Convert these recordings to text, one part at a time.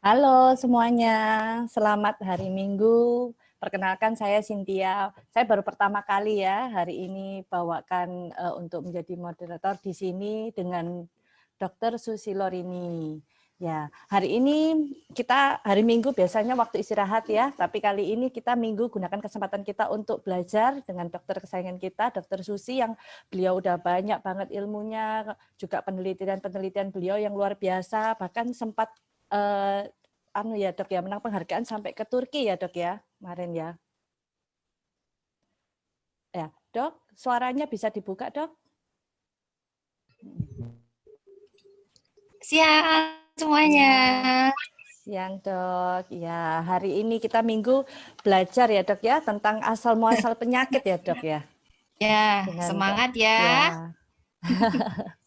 Halo semuanya, selamat hari Minggu. Perkenalkan saya Cynthia. Saya baru pertama kali ya hari ini bawakan untuk menjadi moderator di sini dengan Dr. Susi Lorini. Ya, hari ini kita hari Minggu biasanya waktu istirahat ya, tapi kali ini kita Minggu gunakan kesempatan kita untuk belajar dengan dokter kesayangan kita, Dr. Susi, yang beliau udah banyak banget ilmunya, juga penelitian-penelitian beliau yang luar biasa, bahkan sempat ya Dok ya, menang penghargaan sampai ke Turki ya Dok ya, kemarin ya. Ya, Dok, suaranya bisa dibuka Dok? Siang semuanya. Siang Dok, ya hari ini kita Minggu belajar ya Dok ya, tentang asal muasal penyakit ya Dok ya. Ya, Dengan semangat ya. ya.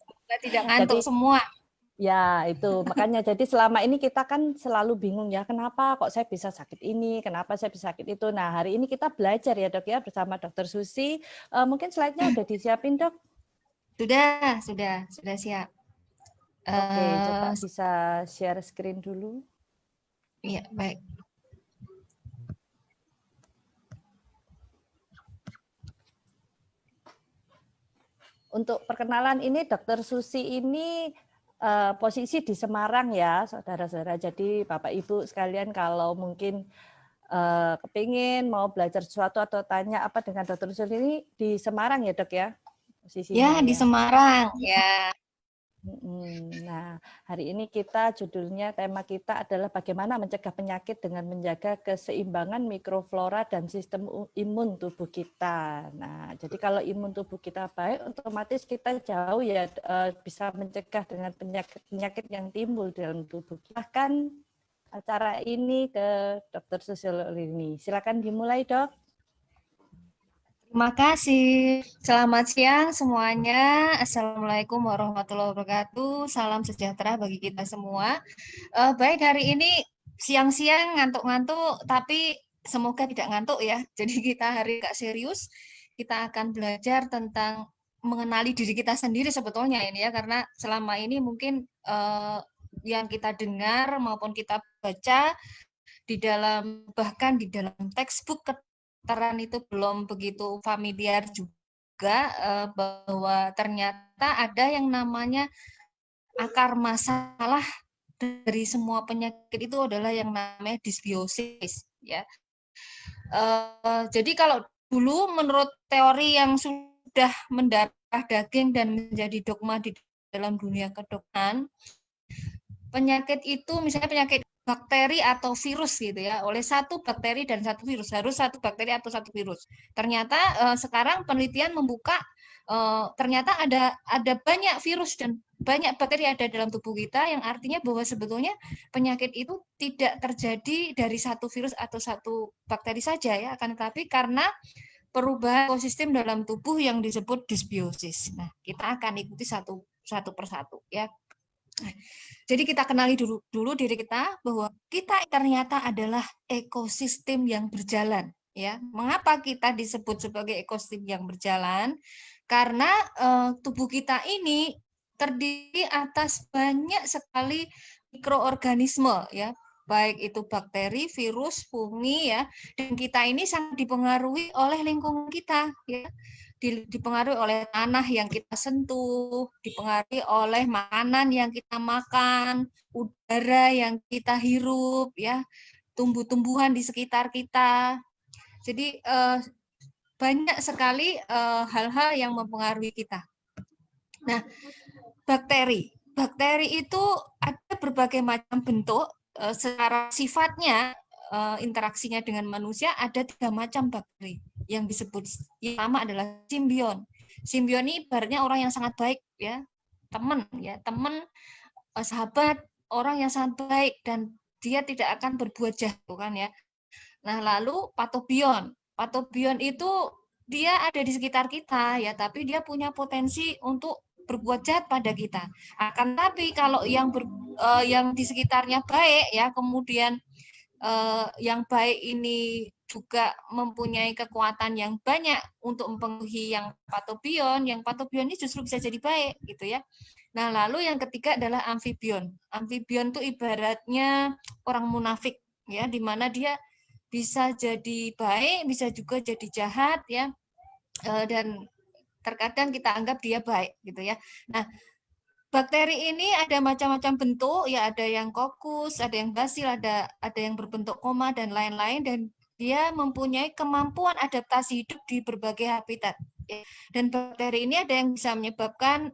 Kita tidak ngantuk Jadi semua. ya, itu makanya jadi selama ini kita kan selalu bingung ya, kenapa kok saya bisa sakit ini, kenapa saya bisa sakit itu. Nah, hari ini kita belajar ya Dok ya bersama Dokter Susi. Mungkin slide-nya udah disiapin Dok. Sudah siap. Oke, coba bisa share screen dulu. Iya, baik. Untuk perkenalan ini, Dokter Susi ini posisi di Semarang ya, saudara-saudara. Jadi Bapak Ibu sekalian kalau mungkin kepingin mau belajar sesuatu atau tanya apa dengan Dokter Susi ini di Semarang ya Dok ya, posisinya Ya, di ya. Semarang. Ya. Nah, hari ini kita judulnya, tema kita adalah bagaimana mencegah penyakit dengan menjaga keseimbangan mikroflora dan sistem imun tubuh kita. Nah, jadi kalau imun tubuh kita baik, otomatis kita jauh ya bisa mencegah dengan penyakit yang timbul dalam tubuh kita. Bahkan acara ini ke Dokter Susilo ini. Silakan dimulai, Dok. Terima kasih. Selamat siang semuanya. Assalamualaikum warahmatullahi wabarakatuh. Salam sejahtera bagi kita semua. Baik, hari ini siang-siang ngantuk-ngantuk, tapi semoga tidak ngantuk ya. Jadi kita hari gak serius. Kita akan belajar tentang mengenali diri kita sendiri sebetulnya ini ya, karena selama ini mungkin yang kita dengar maupun kita baca di dalam, bahkan di dalam textbook kedokteran itu belum begitu familiar juga, bahwa ternyata ada yang namanya akar masalah dari semua penyakit itu adalah yang namanya dysbiosis ya. Jadi kalau dulu menurut teori yang sudah mendarah daging dan menjadi dogma di dalam dunia kedokteran, penyakit itu misalnya penyakit bakteri atau virus gitu ya, oleh satu bakteri dan satu virus, harus satu bakteri atau satu virus. Ternyata sekarang penelitian membuka ternyata ada banyak virus dan banyak bakteri ada dalam tubuh kita, yang artinya bahwa sebetulnya penyakit itu tidak terjadi dari satu virus atau satu bakteri saja ya, akan tetapi karena perubahan ekosistem dalam tubuh yang disebut dysbiosis. Nah, kita akan ikuti satu persatu ya. Jadi kita kenali dulu diri kita, bahwa kita ternyata adalah ekosistem yang berjalan ya. Mengapa kita disebut sebagai ekosistem yang berjalan? Karena tubuh kita ini terdiri atas banyak sekali mikroorganisme ya, baik itu bakteri, virus, fungi ya, dan kita ini sangat dipengaruhi oleh lingkungan kita ya, dipengaruhi oleh tanah yang kita sentuh, dipengaruhi oleh makanan yang kita makan, udara yang kita hirup ya, tumbuh-tumbuhan di sekitar kita. Jadi banyak sekali hal-hal yang mempengaruhi kita. Nah, bakteri itu ada berbagai macam bentuk. Secara sifatnya, interaksinya dengan manusia ada 3 macam bakteri yang disebut. Yang pertama adalah simbion. Simbion ini ibaratnya orang yang sangat baik ya, teman, sahabat, orang yang sangat baik dan dia tidak akan berbuat jahat kan ya. Nah, lalu patobion. Patobion itu dia ada di sekitar kita ya, tapi dia punya potensi untuk berbuat jahat pada kita. Akan tapi kalau yang di sekitarnya baik ya, kemudian yang baik ini juga mempunyai kekuatan yang banyak untuk mempengaruhi yang patobion ini justru bisa jadi baik gitu ya. Nah, lalu yang ketiga adalah amfibion. Amfibion itu ibaratnya orang munafik, ya, di mana dia bisa jadi baik, bisa juga jadi jahat, ya, dan terkadang kita anggap dia baik, gitu ya. Nah, bakteri ini ada macam-macam bentuk, ya, ada yang kokus, ada yang basil, ada yang berbentuk koma dan lain-lain, dan dia mempunyai kemampuan adaptasi hidup di berbagai habitat. Dan bakteri ini ada yang bisa menyebabkan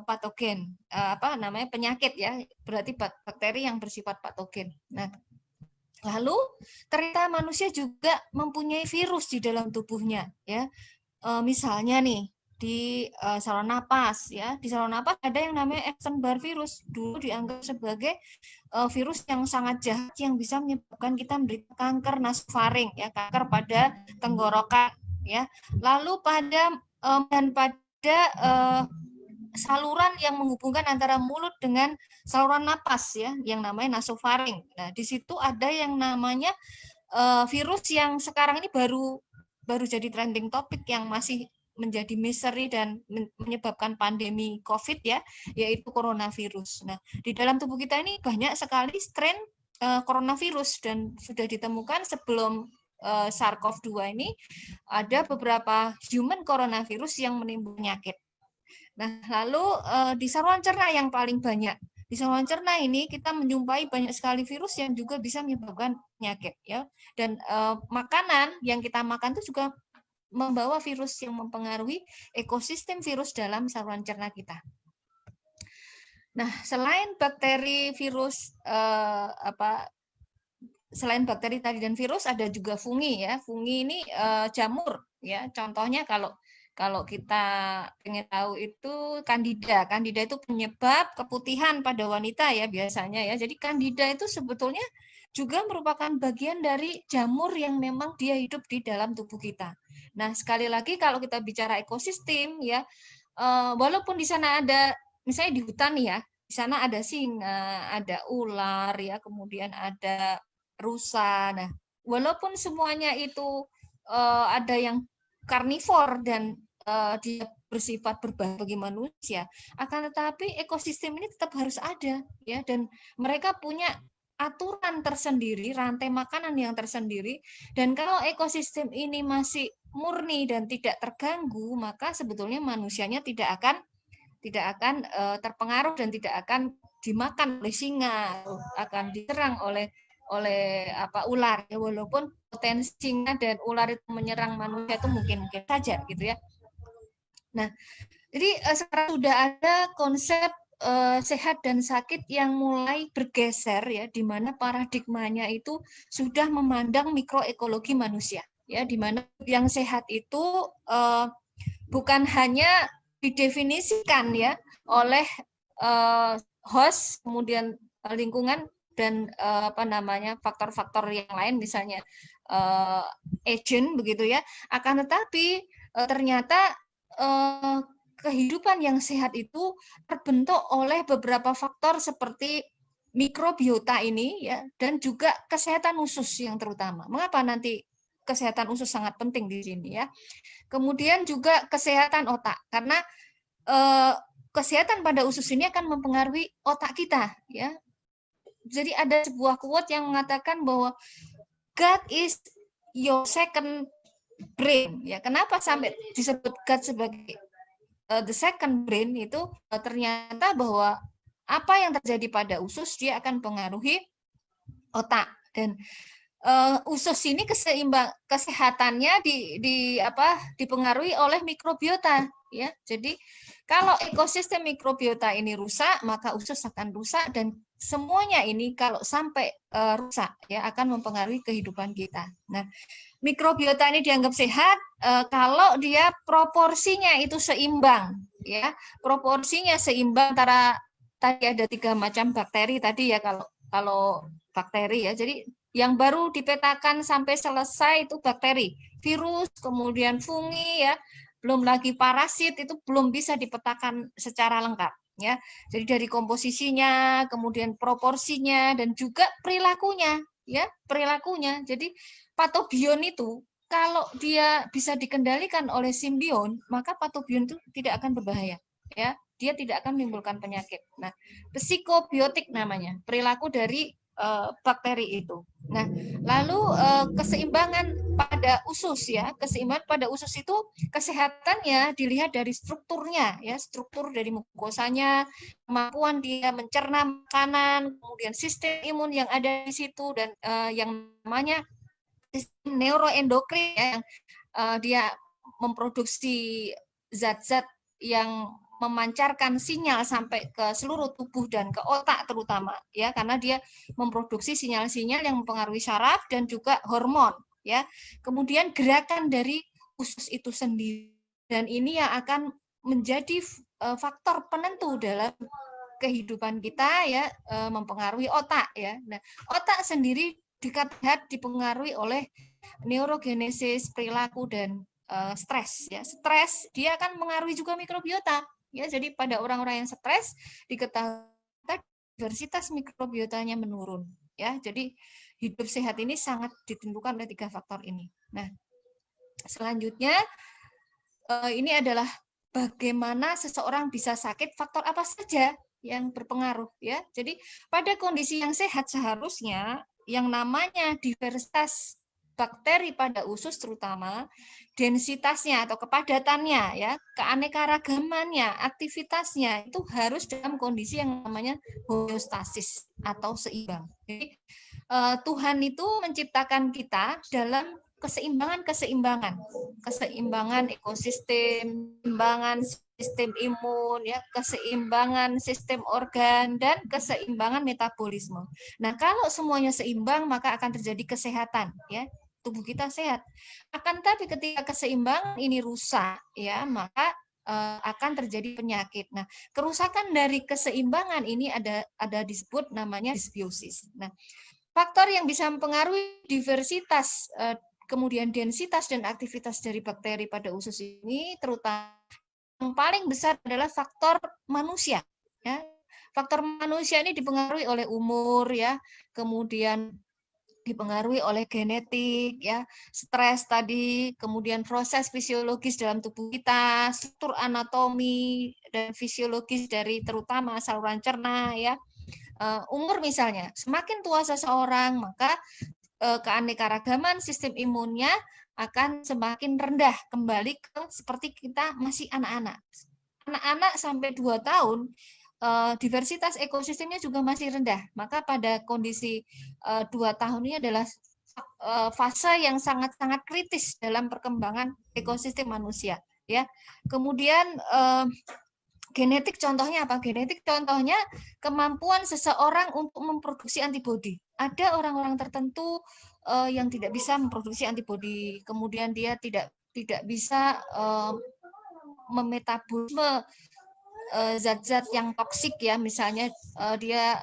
patogen, apa namanya, penyakit, ya. Berarti bakteri yang bersifat patogen. Nah, lalu ternyata manusia juga mempunyai virus di dalam tubuhnya, ya. Misalnya nih di saluran napas, ya, di saluran napas ada yang namanya Epstein-Barr virus, dulu dianggap sebagai virus yang sangat jahat yang bisa menyebabkan kita menderita kanker nasofaring, ya, kanker pada tenggorokan, ya. Lalu pada saluran yang menghubungkan antara mulut dengan saluran napas, ya, yang namanya nasofaring. Nah, di situ ada yang namanya virus yang sekarang ini baru jadi trending topik yang masih menjadi misteri dan menyebabkan pandemi COVID, ya, yaitu coronavirus. Nah, di dalam tubuh kita ini banyak sekali strain coronavirus dan sudah ditemukan sebelum SARS-CoV-2 ini ada beberapa human coronavirus yang menimbulkan penyakit. Nah, lalu di saluran cerna yang paling banyak. Di saluran cerna ini kita menjumpai banyak sekali virus yang juga bisa menyebabkan penyakit, ya. Dan makanan yang kita makan itu juga membawa virus yang mempengaruhi ekosistem virus dalam saluran cerna kita. Nah, selain bakteri, virus, selain bakteri tadi dan virus ada juga fungi, ya. Fungi ini jamur, ya. Contohnya kalau kita ingin tahu itu Candida. Candida itu penyebab keputihan pada wanita, ya, biasanya, ya. Jadi Candida itu sebetulnya juga merupakan bagian dari jamur yang memang dia hidup di dalam tubuh kita. Nah, sekali lagi kalau kita bicara ekosistem, ya, walaupun di sana ada, misalnya di hutan, ya, di sana ada singa, ada ular, ya, kemudian ada rusa. Nah, walaupun semuanya itu ada yang karnivor dan dia bersifat berbahaya bagi manusia, akan tetapi ekosistem ini tetap harus ada, ya, dan mereka punya aturan tersendiri, rantai makanan yang tersendiri, dan kalau ekosistem ini masih murni dan tidak terganggu, maka sebetulnya manusianya tidak akan terpengaruh dan tidak akan dimakan oleh singa, akan diserang oleh ular, ya, walaupun potensi singa dan ular itu menyerang manusia itu mungkin saja, gitu, ya. Nah, jadi sekarang sudah ada konsep sehat dan sakit yang mulai bergeser, ya, di mana paradigmanya itu sudah memandang mikroekologi manusia, ya, di mana yang sehat itu bukan hanya didefinisikan, ya, oleh host, kemudian lingkungan dan faktor-faktor yang lain, misalnya agent, begitu, ya. Akan tetapi ternyata kehidupan yang sehat itu terbentuk oleh beberapa faktor seperti mikrobiota ini, ya, dan juga kesehatan usus yang terutama. Mengapa nanti kesehatan usus sangat penting di sini, ya? Kemudian juga kesehatan otak, karena kesehatan pada usus ini akan mempengaruhi otak kita, ya. Jadi ada sebuah quote yang mengatakan bahwa gut is your second brain, ya. Kenapa sampai disebut gut sebagai the second brain itu ternyata bahwa apa yang terjadi pada usus dia akan mempengaruhi otak, dan usus ini kesehatannya dipengaruhi oleh mikrobiota, ya. Jadi kalau ekosistem mikrobiota ini rusak, maka usus akan rusak, dan semuanya ini kalau sampai rusak, ya, akan mempengaruhi kehidupan kita. Nah, mikrobiota ini dianggap sehat kalau dia proporsinya itu seimbang, ya. Proporsinya seimbang antara tadi ada 3 macam bakteri tadi, ya, kalau bakteri, ya. Jadi yang baru dipetakan sampai selesai itu bakteri, virus, kemudian fungi, ya, belum lagi parasit, itu belum bisa dipetakan secara lengkap, ya. Jadi dari komposisinya, kemudian proporsinya, dan juga perilakunya, ya, perilakunya. Jadi patobion itu kalau dia bisa dikendalikan oleh simbion, maka patobion itu tidak akan berbahaya, ya. dia tidak akan menimbulkan penyakit. Nah, psikobiotik namanya, perilaku dari bakteri itu. Nah, lalu keseimbangan pada usus ya, keseimbangan pada usus itu kesehatannya dilihat dari strukturnya ya, struktur dari mukosanya, kemampuan dia mencerna makanan, kemudian sistem imun yang ada di situ dan yang namanya sistem neuroendokrin ya, yang dia memproduksi zat-zat yang memancarkan sinyal sampai ke seluruh tubuh dan ke otak terutama ya, karena dia memproduksi sinyal-sinyal yang mempengaruhi saraf dan juga hormon ya. Kemudian gerakan dari usus itu sendiri, dan ini yang akan menjadi faktor penentu dalam kehidupan kita ya, mempengaruhi otak ya. Nah, otak sendiri dikatakan dipengaruhi oleh neurogenesis, perilaku, dan stres ya. Stres dia akan mengaruhi juga mikrobiota ya. Jadi pada orang-orang yang stres diketahui diversitas mikrobiotanya menurun ya. Jadi hidup sehat ini sangat ditentukan oleh 3 faktor ini. Nah, selanjutnya ini adalah bagaimana seseorang bisa sakit, faktor apa saja yang berpengaruh ya. Jadi pada kondisi yang sehat seharusnya yang namanya diversitas bakteri pada usus terutama densitasnya atau kepadatannya ya, keanekaragamannya, aktivitasnya itu harus dalam kondisi yang namanya homeostasis atau seimbang. Jadi Tuhan itu menciptakan kita dalam keseimbangan ekosistem, keseimbangan sistem imun, ya, keseimbangan sistem organ, dan keseimbangan metabolisme. Nah, kalau semuanya seimbang, maka akan terjadi kesehatan, ya, tubuh kita sehat. Akan tapi ketika keseimbangan ini rusak, ya, maka akan terjadi penyakit. Nah, kerusakan dari keseimbangan ini ada disebut namanya disbiosis. Nah, faktor yang bisa mempengaruhi diversitas kemudian densitas dan aktivitas dari bakteri pada usus ini terutama yang paling besar adalah faktor manusia ya. Faktor manusia ini dipengaruhi oleh umur ya, kemudian dipengaruhi oleh genetik ya, stres tadi, kemudian proses fisiologis dalam tubuh kita, struktur anatomi dan fisiologis dari terutama saluran cerna ya. Umur misalnya, semakin tua seseorang maka keanekaragaman sistem imunnya akan semakin rendah kembali ke seperti kita masih anak-anak. Anak-anak sampai 2 tahun diversitas ekosistemnya juga masih rendah. Maka pada kondisi 2 tahun ini adalah fase yang sangat-sangat kritis dalam perkembangan ekosistem manusia ya. Kemudian genetik contohnya apa? Genetik contohnya kemampuan seseorang untuk memproduksi antibodi. Ada orang-orang tertentu yang tidak bisa memproduksi antibodi, kemudian dia tidak bisa memetabolisme zat-zat yang toksik ya, misalnya dia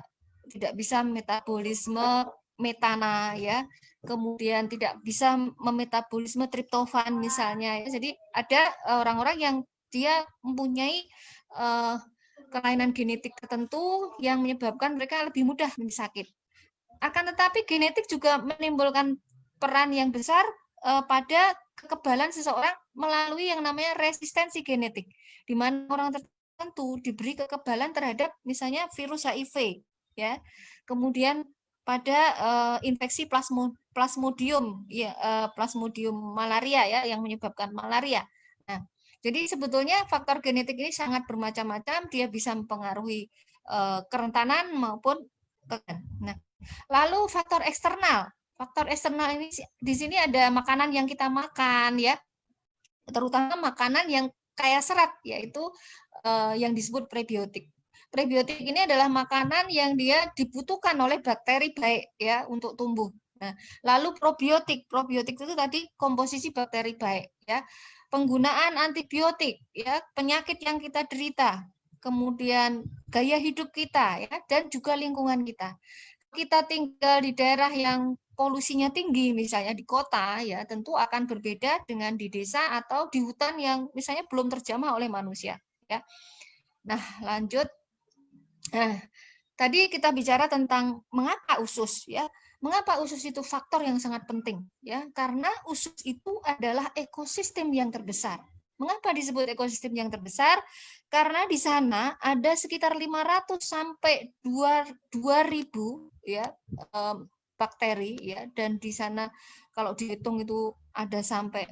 tidak bisa metabolisme metana ya, kemudian tidak bisa memetabolisme triptofan misalnya ya. Jadi ada orang-orang yang dia mempunyai kelainan genetik tertentu yang menyebabkan mereka lebih mudah menjadi sakit. Akan tetapi genetik juga menimbulkan peran yang besar pada kekebalan seseorang melalui yang namanya resistensi genetik, di mana orang tertentu diberi kekebalan terhadap misalnya virus HIV, ya. Kemudian pada infeksi plasmodium, ya, plasmodium malaria ya, yang menyebabkan malaria. Nah, jadi sebetulnya faktor genetik ini sangat bermacam-macam, dia bisa mempengaruhi kerentanan maupun Nah, lalu faktor eksternal. Faktor eksternal ini di sini ada makanan yang kita makan ya, terutama makanan yang kaya serat, yaitu yang disebut prebiotik. Prebiotik ini adalah makanan yang dia dibutuhkan oleh bakteri baik ya untuk tumbuh. Nah, lalu probiotik itu tadi komposisi bakteri baik ya. Penggunaan antibiotik ya, penyakit yang kita derita, kemudian gaya hidup kita ya, dan juga lingkungan kita. Kita tinggal di daerah yang polusinya tinggi, misalnya di kota ya, tentu akan berbeda dengan di desa atau di hutan yang misalnya belum terjamah oleh manusia ya. Nah, lanjut. Nah, tadi kita bicara tentang mengapa usus ya. Mengapa usus itu faktor yang sangat penting ya? Karena usus itu adalah ekosistem yang terbesar Mengapa disebut ekosistem yang terbesar? Karena di sana ada sekitar 500 sampai 2000 ya bakteri ya, dan di sana kalau dihitung itu ada sampai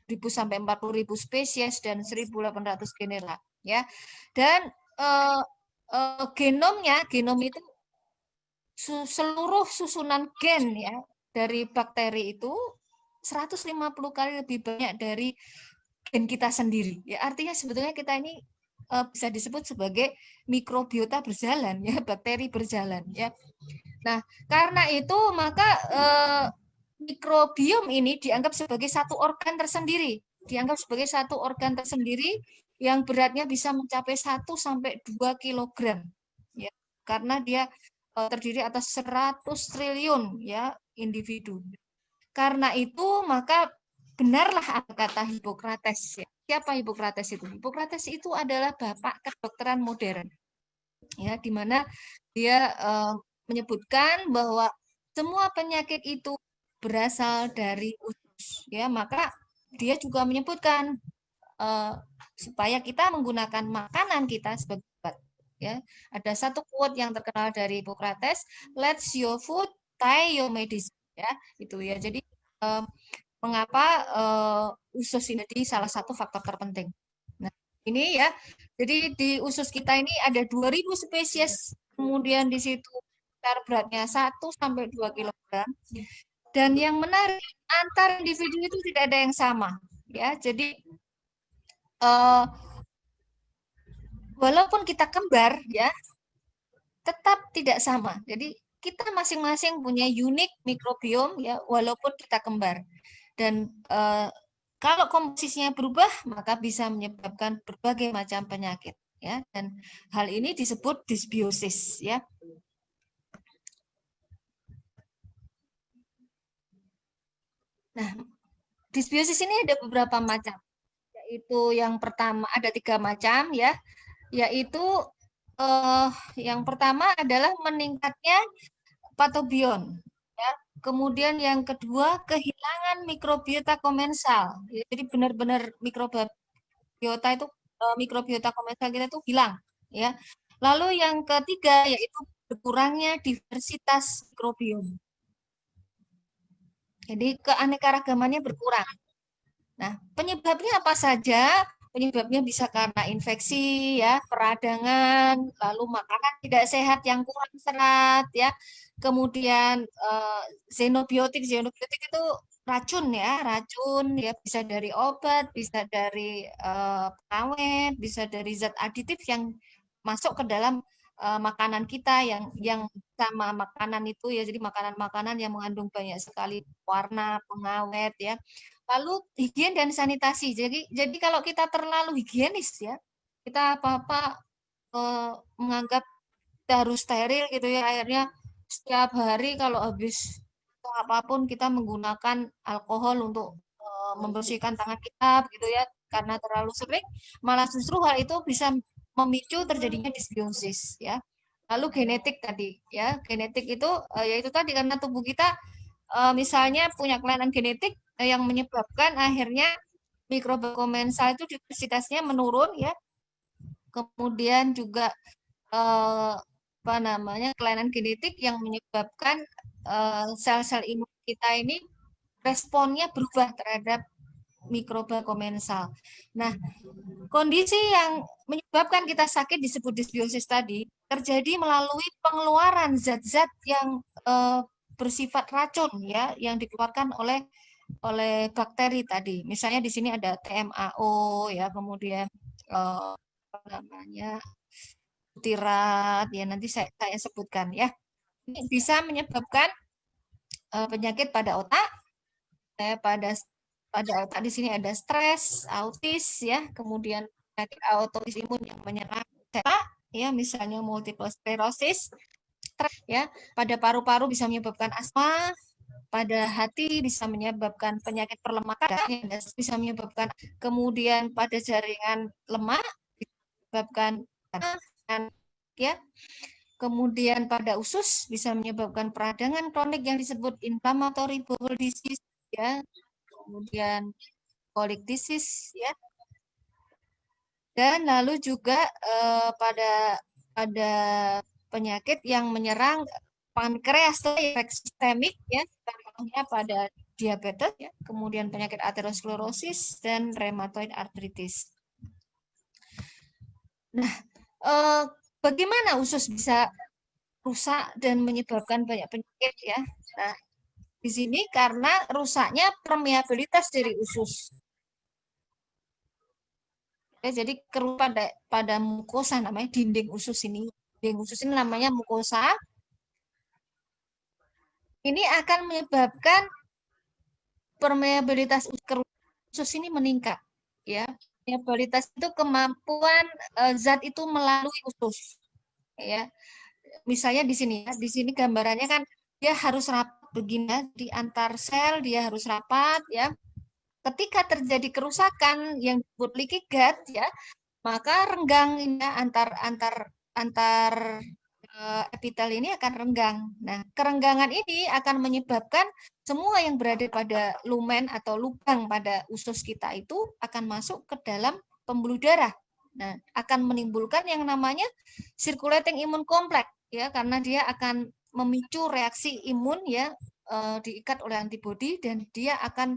1000 sampai 40.000 spesies dan 1.800 genera ya. Dan genom itu seluruh susunan gen ya dari bakteri itu 150 kali lebih banyak dari gen kita sendiri. Ya, artinya sebetulnya kita ini bisa disebut sebagai mikrobiota berjalan ya, bakteri berjalan ya. Nah, karena itu maka mikrobiom ini dianggap sebagai satu organ tersendiri, yang beratnya bisa mencapai 1 sampai 2 kilogram ya. Karena dia terdiri atas 100 triliun ya individu. Karena itu maka benarlah kata Hippocrates ya. Siapa Hippocrates itu? Hippocrates itu adalah bapak kedokteran modern. Ya, di mana dia menyebutkan bahwa semua penyakit itu berasal dari usus ya. Maka dia juga menyebutkan supaya kita menggunakan makanan kita sebagai obat ya. Ada satu quote yang terkenal dari Hippocrates, let your food tie your medicine ya, itu ya. Jadi mengapa usus ini jadi salah satu faktor terpenting. Nah, ini ya. Jadi di usus kita ini ada 2000 spesies, kemudian di situ beratnya 1 sampai 2 kilogram. Dan yang menarik, antar individu itu tidak ada yang sama ya. Jadi walaupun kita kembar ya, tetap tidak sama. Jadi kita masing-masing punya unik mikrobiom ya, walaupun kita kembar. Dan kalau komposisinya berubah, maka bisa menyebabkan berbagai macam penyakit ya. Dan hal ini disebut disbiosis ya. Nah, disbiosis ini ada beberapa macam. Yaitu yang pertama ada 3 macam ya. Yaitu yang pertama adalah meningkatnya patobion. Ya. Kemudian yang kedua, kehilangan mikrobiota komensal. Jadi benar-benar mikrobiota komensal kita itu hilang. Ya. Lalu yang ketiga yaitu berkurangnya diversitas mikrobiom. Jadi keanekaragamannya berkurang. Nah, penyebabnya apa saja? Penyebabnya bisa karena infeksi, ya, peradangan, lalu makanan tidak sehat yang kurang serat, ya. Kemudian xenobiotik itu racun ya, bisa dari obat, bisa dari pengawet, bisa dari zat aditif yang masuk ke dalam makanan kita yang sama makanan itu ya. Jadi makanan-makanan yang mengandung banyak sekali warna, pengawet ya. Lalu higien dan sanitasi. Jadi kalau kita terlalu higienis ya, kita apa-apa menganggap kita harus steril gitu ya. Akhirnya setiap hari kalau habis apapun kita menggunakan alkohol untuk membersihkan tangan kita gitu ya. Karena terlalu sering, malah justru hal itu bisa memicu terjadinya disbiosis ya. Lalu genetik tadi ya. Genetik itu yaitu tadi karena tubuh kita misalnya punya kelainan genetik yang menyebabkan akhirnya mikroba komensal itu diversitasnya menurun ya. Kemudian juga kelainan genetik yang menyebabkan sel-sel imun kita ini responnya berubah terhadap mikroba komensal. Nah, kondisi yang menyebabkan kita sakit disebut disbiosis tadi terjadi melalui pengeluaran zat-zat yang bersifat racun ya, yang dikeluarkan oleh bakteri tadi. Misalnya di sini ada TMAO ya, kemudian butirat ya, nanti saya sebutkan ya. Ini bisa menyebabkan penyakit pada otak. Pada otak di sini ada stres, autis ya, kemudian penyakit autoimun yang menyerang otak ya, misalnya multiple sclerosis. Ya, pada paru-paru bisa menyebabkan asma, pada hati bisa menyebabkan penyakit perlemakan, bisa menyebabkan, kemudian pada jaringan lemak menyebabkan ya. Kemudian pada usus bisa menyebabkan peradangan kronik yang disebut inflammatory bowel disease ya. Kemudian colic disease ya. Dan lalu juga pada penyakit yang menyerang pankreas atau infeksi sistemik ya, contohnya pada diabetes ya, kemudian penyakit aterosklerosis dan rheumatoid arthritis. Nah, bagaimana usus bisa rusak dan menyebabkan banyak penyakit ya? Nah, di sini karena rusaknya permeabilitas dari usus. Ya, jadi keruh pada mukosa namanya dinding usus ini. Dinding usus ini namanya mukosa. Ini akan menyebabkan permeabilitas usus ini meningkat, ya. Permeabilitas itu kemampuan zat itu melalui usus, ya. Misalnya di sini ya, di sini gambarannya kan dia harus rapat begini di antar sel, dia harus rapat ya. Ketika terjadi kerusakan yang disebut leaky gut ya, maka renggang ini ya, antar epitel ini akan renggang. Nah, kerenggangan ini akan menyebabkan semua yang berada pada lumen atau lubang pada usus kita itu akan masuk ke dalam pembuluh darah. Nah, akan menimbulkan yang namanya circulating immune complex ya, karena dia akan memicu reaksi imun ya, diikat oleh antibodi dan dia akan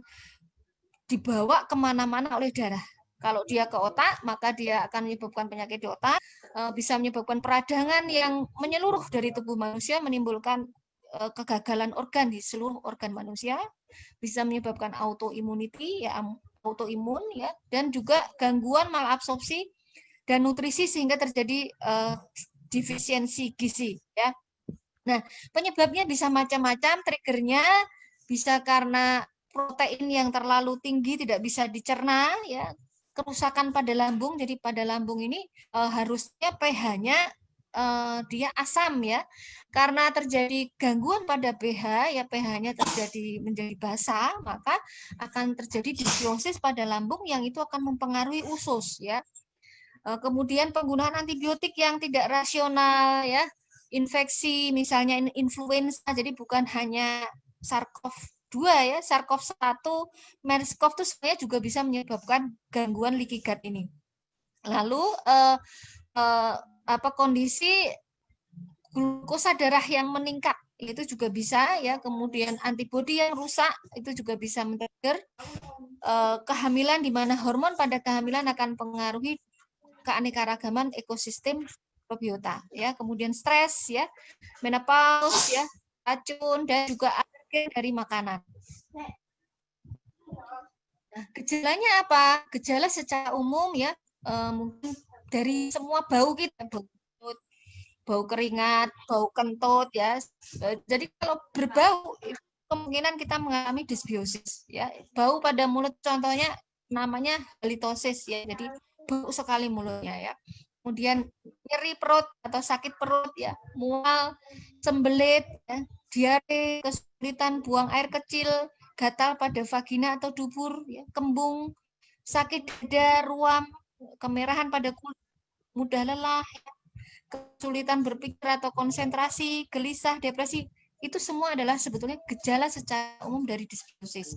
dibawa kemana-mana oleh darah. Kalau dia ke otak, maka dia akan menyebabkan penyakit di otak, bisa menyebabkan peradangan yang menyeluruh dari tubuh manusia, menimbulkan kegagalan organ di seluruh organ manusia, bisa menyebabkan autoimmunity, ya autoimun, ya, dan juga gangguan malabsorpsi dan nutrisi sehingga terjadi defisiensi gizi, ya. Nah, penyebabnya bisa macam-macam, triggernya bisa karena protein yang terlalu tinggi tidak bisa dicerna, ya, kerusakan pada lambung. Jadi pada lambung ini harusnya pH-nya dia asam ya. Karena terjadi gangguan pada pH, ya pH-nya terjadi menjadi basa, maka akan terjadi disbiosis pada lambung yang itu akan mempengaruhi usus ya. Kemudian penggunaan antibiotik yang tidak rasional ya, infeksi misalnya influenza, jadi bukan hanya SARS-CoV-2 ya, SARS-CoV-1, MERS-CoV itu sebenarnya juga bisa menyebabkan gangguan leaky gut ini. Lalu kondisi glukosa darah yang meningkat itu juga bisa ya, kemudian antibodi yang rusak itu juga bisa men-trigger kehamilan, di mana hormon pada kehamilan akan mempengaruhi keanekaragaman ekosistem mikrobiota ya, kemudian stres ya, menopause ya, racun dan juga alergen dari makanan. Nah, gejalanya apa? Gejala secara umum ya, mungkin dari semua bau kita, bau keringat, bau kentut ya. Jadi kalau berbau kemungkinan kita mengalami disbiosis ya. Bau pada mulut contohnya namanya halitosis ya. Jadi bau sekali mulutnya ya. Kemudian nyeri perut atau sakit perut ya, mual, sembelit, ya, diare, kesulitan buang air kecil, gatal pada vagina atau dubur, ya, kembung, sakit dada, ruam, kemerahan pada kulit, mudah lelah, ya, kesulitan berpikir atau konsentrasi, gelisah, depresi, itu semua adalah sebetulnya gejala secara umum dari disbiosis.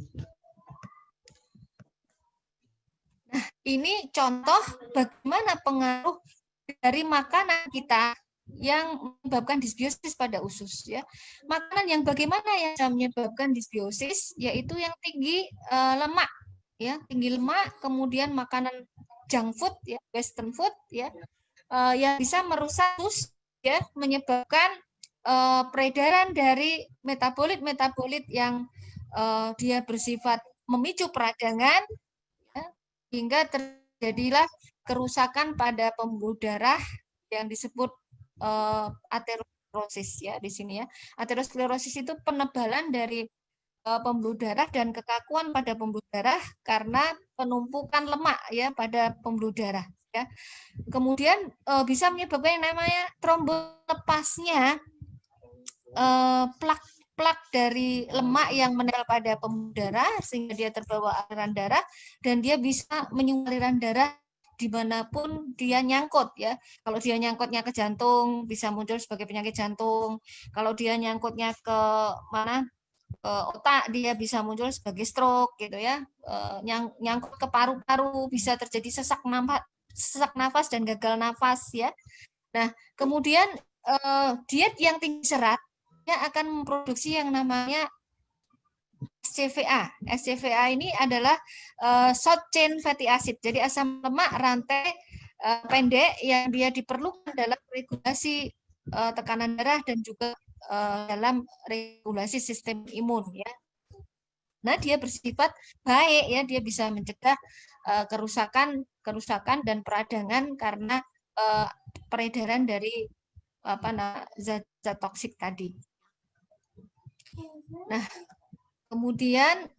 Nah, ini contoh bagaimana pengaruh dari makanan kita yang menyebabkan disbiosis pada usus ya. Makanan yang bagaimana yang menyebabkan disbiosis, yaitu yang tinggi lemak ya, tinggi lemak, kemudian makanan junk food ya, western food ya, yang bisa merusak usus ya, menyebabkan peredaran dari metabolit-metabolit yang dia bersifat memicu peradangan ya, hingga terjadilah kerusakan pada pembuluh darah yang disebut aterosklerosis ya di sini ya. Aterosklerosis itu penebalan dari pembuluh darah dan kekakuan pada pembuluh darah karena penumpukan lemak ya pada pembuluh darah ya. Kemudian bisa menyebabkan yang namanya trombolepasnya plak dari lemak yang menempel pada pembuluh darah sehingga dia terbawa aliran darah dan dia bisa menyumbat aliran darah dimanapun dia nyangkut ya. Kalau dia nyangkutnya ke jantung bisa muncul sebagai penyakit jantung. Kalau dia nyangkutnya ke mana, ke otak, dia bisa muncul sebagai stroke gitu ya. Nyangkut ke paru-paru bisa terjadi sesak napas sesak nafas dan gagal nafas ya. Nah, kemudian diet yang tinggi serat akan memproduksi yang namanya SCVA. SCVA ini adalah short chain fatty acid. Jadi asam lemak rantai pendek yang dia diperlukan dalam regulasi tekanan darah dan juga dalam regulasi sistem imun ya. Nah, dia bersifat baik ya, dia bisa mencegah kerusakan dan peradangan karena peredaran dari zat toksik tadi. Nah, kemudian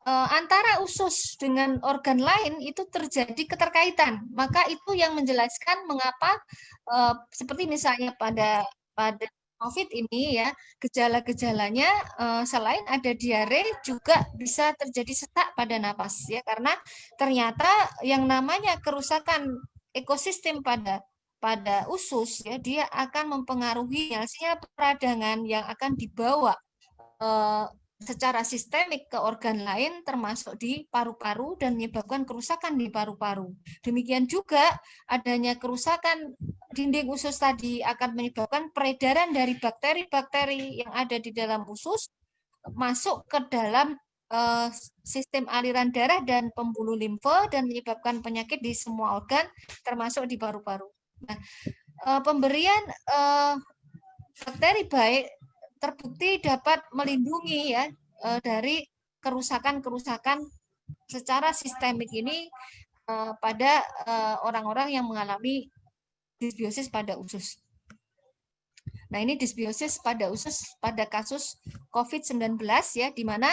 antara usus dengan organ lain itu terjadi keterkaitan. Maka itu yang menjelaskan mengapa seperti misalnya pada COVID ini ya, gejala-gejalanya selain ada diare juga bisa terjadi sesak pada napas ya, karena ternyata yang namanya kerusakan ekosistem pada usus ya, dia akan mempengaruhi hasilnya peradangan yang akan dibawa secara sistemik ke organ lain termasuk di paru-paru dan menyebabkan kerusakan di paru-paru. Demikian juga adanya kerusakan dinding usus tadi akan menyebabkan peredaran dari bakteri-bakteri yang ada di dalam usus masuk ke dalam sistem aliran darah dan pembuluh limfe dan menyebabkan penyakit di semua organ termasuk di paru-paru. Nah, pemberian bakteri baik terbukti dapat melindungi ya dari kerusakan-kerusakan secara sistemik ini pada orang-orang yang mengalami disbiosis pada usus. Nah, ini disbiosis pada usus pada kasus COVID-19 ya, di mana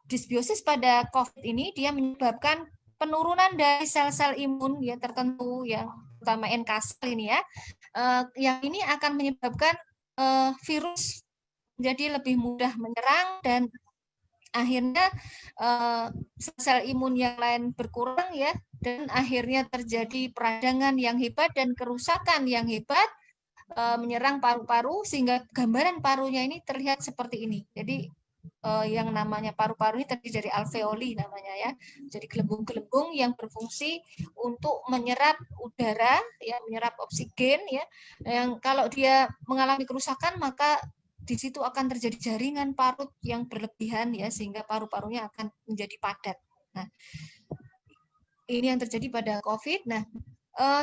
disbiosis pada COVID ini dia menyebabkan penurunan dari sel-sel imun ya tertentu yang terutama NK sel ini ya, yang ini akan menyebabkan virus menjadi lebih mudah menyerang dan akhirnya sel imun yang lain berkurang ya, dan akhirnya terjadi peradangan yang hebat dan kerusakan yang hebat menyerang paru-paru sehingga gambaran parunya ini terlihat seperti ini. Jadi yang namanya paru-paru ini terdiri dari alveoli namanya ya. Jadi gelembung-gelembung yang berfungsi untuk menyerap udara ya, menyerap oksigen ya. Yang kalau dia mengalami kerusakan maka di situ akan terjadi jaringan parut yang berlebihan ya, sehingga paru-parunya akan menjadi padat. Nah, ini yang terjadi pada COVID. Nah,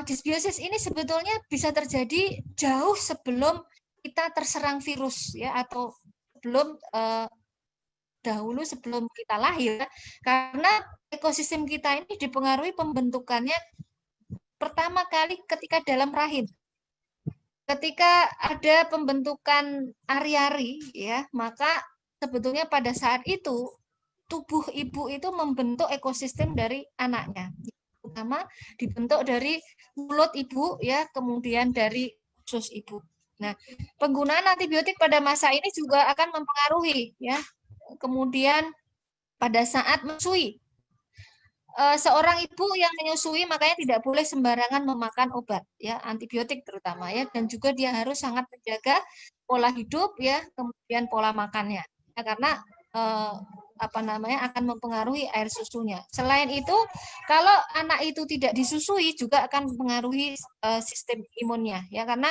disbiosis ini sebetulnya bisa terjadi jauh sebelum kita terserang virus ya, atau dahulu sebelum kita lahir, karena ekosistem kita ini dipengaruhi pembentukannya pertama kali ketika dalam rahim. Ketika ada pembentukan ari-ari ya, maka sebetulnya pada saat itu tubuh ibu itu membentuk ekosistem dari anaknya. Pertama dibentuk dari mulut ibu ya, kemudian dari usus ibu. Nah, penggunaan antibiotik pada masa ini juga akan mempengaruhi ya. Kemudian pada saat menyusui, seorang ibu yang menyusui makanya tidak boleh sembarangan memakan obat ya, antibiotik terutama ya, dan juga dia harus sangat menjaga pola hidup ya, kemudian pola makannya ya, karena akan mempengaruhi air susunya. Selain itu, kalau anak itu tidak disusui juga akan mempengaruhi sistem imunnya ya, karena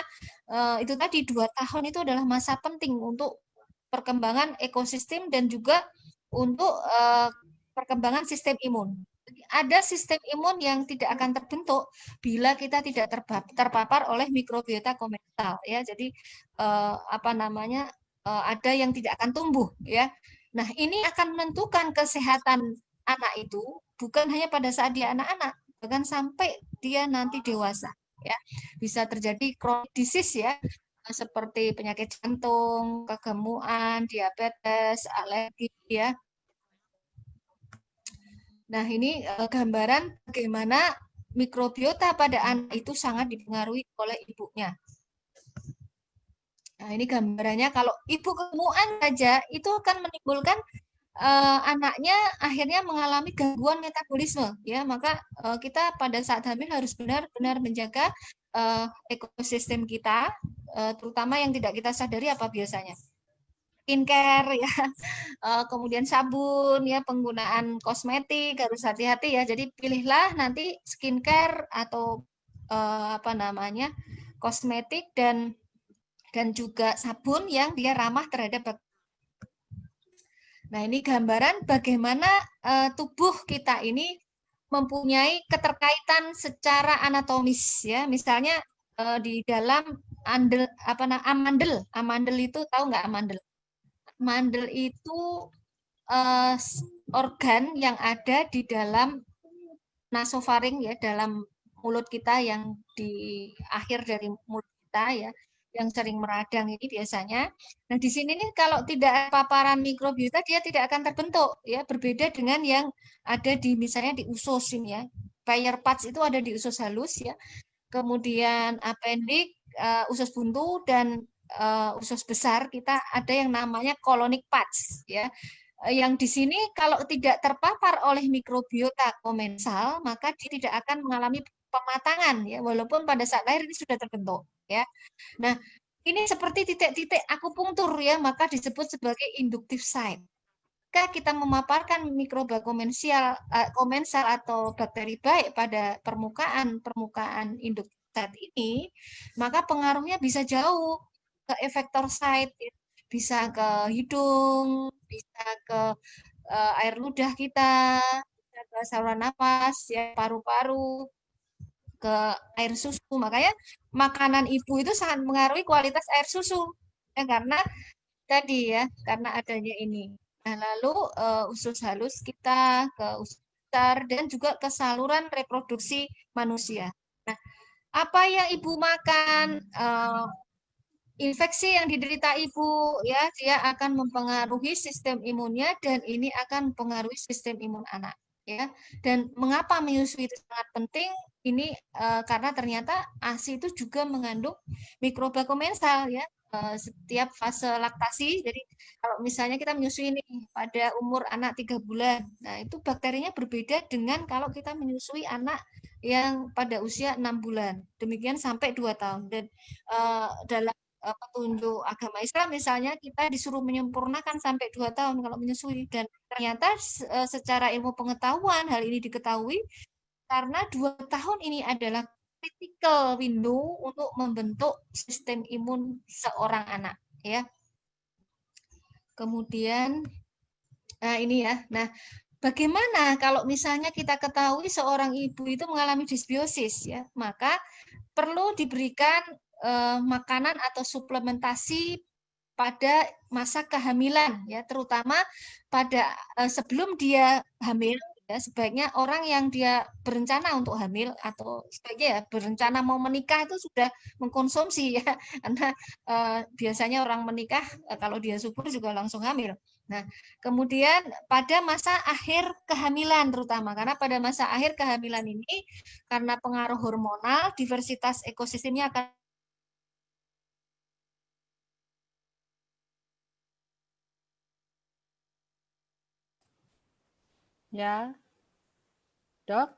itu tadi 2 tahun itu adalah masa penting untuk perkembangan ekosistem dan juga untuk perkembangan sistem imun. Ada sistem imun yang tidak akan terbentuk bila kita tidak terpapar oleh mikrobiota komental ya. Jadi ada yang tidak akan tumbuh ya. Nah, ini akan menentukan kesehatan anak itu bukan hanya pada saat dia anak-anak, bahkan sampai dia nanti dewasa ya. Bisa terjadi chronic disease ya, seperti penyakit jantung, kegemukan, diabetes, alergi ya. Nah, ini gambaran bagaimana mikrobiota pada anak itu sangat dipengaruhi oleh ibunya. Nah, ini gambarannya kalau ibu kegemukan saja itu akan menimbulkan anaknya akhirnya mengalami gangguan metabolisme ya, maka kita pada saat hamil harus benar-benar menjaga ekosistem kita, terutama yang tidak kita sadari apa biasanya. skincare ya, kemudian sabun ya, penggunaan kosmetik harus hati-hati ya. Jadi pilihlah nanti skincare atau apa namanya, kosmetik dan juga sabun yang dia ramah terhadap bakteri. Nah, ini gambaran bagaimana tubuh kita ini mempunyai keterkaitan secara anatomis ya. Misalnya di dalam amandel. Amandel itu tahu nggak amandel? Amandel itu organ yang ada di dalam nasofaring ya, dalam mulut kita yang di akhir dari mulut kita ya, yang sering meradang ini biasanya. Nah, di sini nih kalau tidak ada paparan mikrobiota dia tidak akan terbentuk ya, berbeda dengan yang ada di misalnya di usus ini ya. Payer parts itu ada di usus halus ya. Kemudian appendix, usus buntu dan usus besar kita ada yang namanya colonic parts ya. Yang di sini kalau tidak terpapar oleh mikrobiota komensal, maka dia tidak akan mengalami pematangan ya, walaupun pada saat lahir ini sudah terbentuk ya. Nah, ini seperti titik-titik akupunktur ya, maka disebut sebagai inductive site. Jika kita memaparkan mikroba komensal atau bakteri baik pada permukaan inductive site ini, maka pengaruhnya bisa jauh ke effector site, bisa ke hidung, bisa ke air ludah kita, bisa ke saluran nafas, ya, paru-paru, ke air susu. Makanya makanan ibu itu sangat mengaruhi kualitas air susu. Ya, karena tadi ya, karena adanya ini. Nah, lalu usus halus kita ke usus besar dan juga ke saluran reproduksi manusia. Nah, apa yang ibu makan, infeksi yang diderita ibu ya, dia akan mempengaruhi sistem imunnya dan ini akan mempengaruhi sistem imun anak ya. Dan mengapa menyusui itu sangat penting? Ini karena ternyata ASI itu juga mengandung mikroba komensal ya. Setiap fase laktasi, jadi kalau misalnya kita menyusui ini pada umur anak 3 bulan, nah itu bakterinya berbeda dengan kalau kita menyusui anak yang pada usia 6 bulan, demikian sampai 2 tahun. Dan dalam petunjuk agama Islam misalnya kita disuruh menyempurnakan sampai 2 tahun kalau menyusui, dan ternyata secara ilmu pengetahuan hal ini diketahui karena 2 tahun ini adalah critical window untuk membentuk sistem imun seorang anak ya. Kemudian ini ya. Nah, bagaimana kalau misalnya kita ketahui seorang ibu itu mengalami disbiosis ya, maka perlu diberikan makanan atau suplementasi pada masa kehamilan ya, terutama pada sebelum dia hamil ya, sebaiknya orang yang dia berencana untuk hamil atau sebaiknya ya berencana mau menikah itu sudah mengkonsumsi ya, karena biasanya orang menikah kalau dia subur juga langsung hamil. Nah, kemudian pada masa akhir kehamilan terutama, karena pada masa akhir kehamilan ini karena pengaruh hormonal, diversitas ekosistemnya akan Ya, Dok?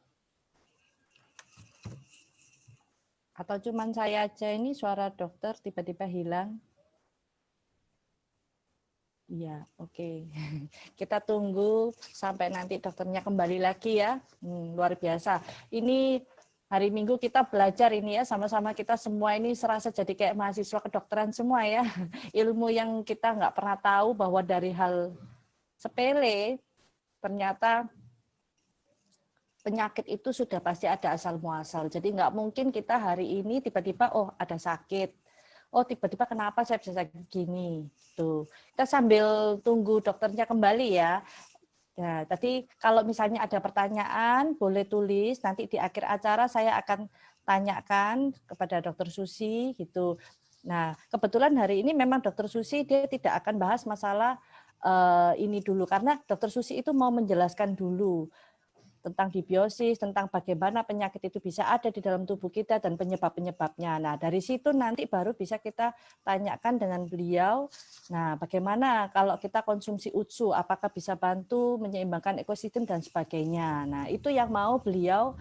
Atau cuman saya aja ini suara dokter tiba-tiba hilang? Iya, oke. Kita tunggu sampai nanti dokternya kembali lagi ya. Luar biasa. Ini hari Minggu kita belajar ini ya, sama-sama kita semua ini serasa jadi kayak mahasiswa kedokteran semua ya. Ilmu yang kita nggak pernah tahu bahwa dari hal sepele, ternyata penyakit itu sudah pasti ada asal muasal. Jadi nggak mungkin kita hari ini tiba-tiba oh ada sakit, oh tiba-tiba kenapa saya bisa sakit gini. Tuh kita sambil tunggu dokternya kembali ya. Nah, tadi kalau misalnya ada pertanyaan boleh tulis, nanti di akhir acara saya akan tanyakan kepada Dokter Susi gitu. Nah kebetulan hari ini memang Dokter Susi dia tidak akan bahas masalah ini dulu karena Dokter Susi itu mau menjelaskan dulu tentang dibiosis, tentang bagaimana penyakit itu bisa ada di dalam tubuh kita dan penyebab-penyebabnya. Nah, dari situ nanti baru bisa kita tanyakan dengan beliau, nah bagaimana kalau kita konsumsi UTSU, apakah bisa bantu menyeimbangkan ekosistem dan sebagainya. Nah, itu yang mau beliau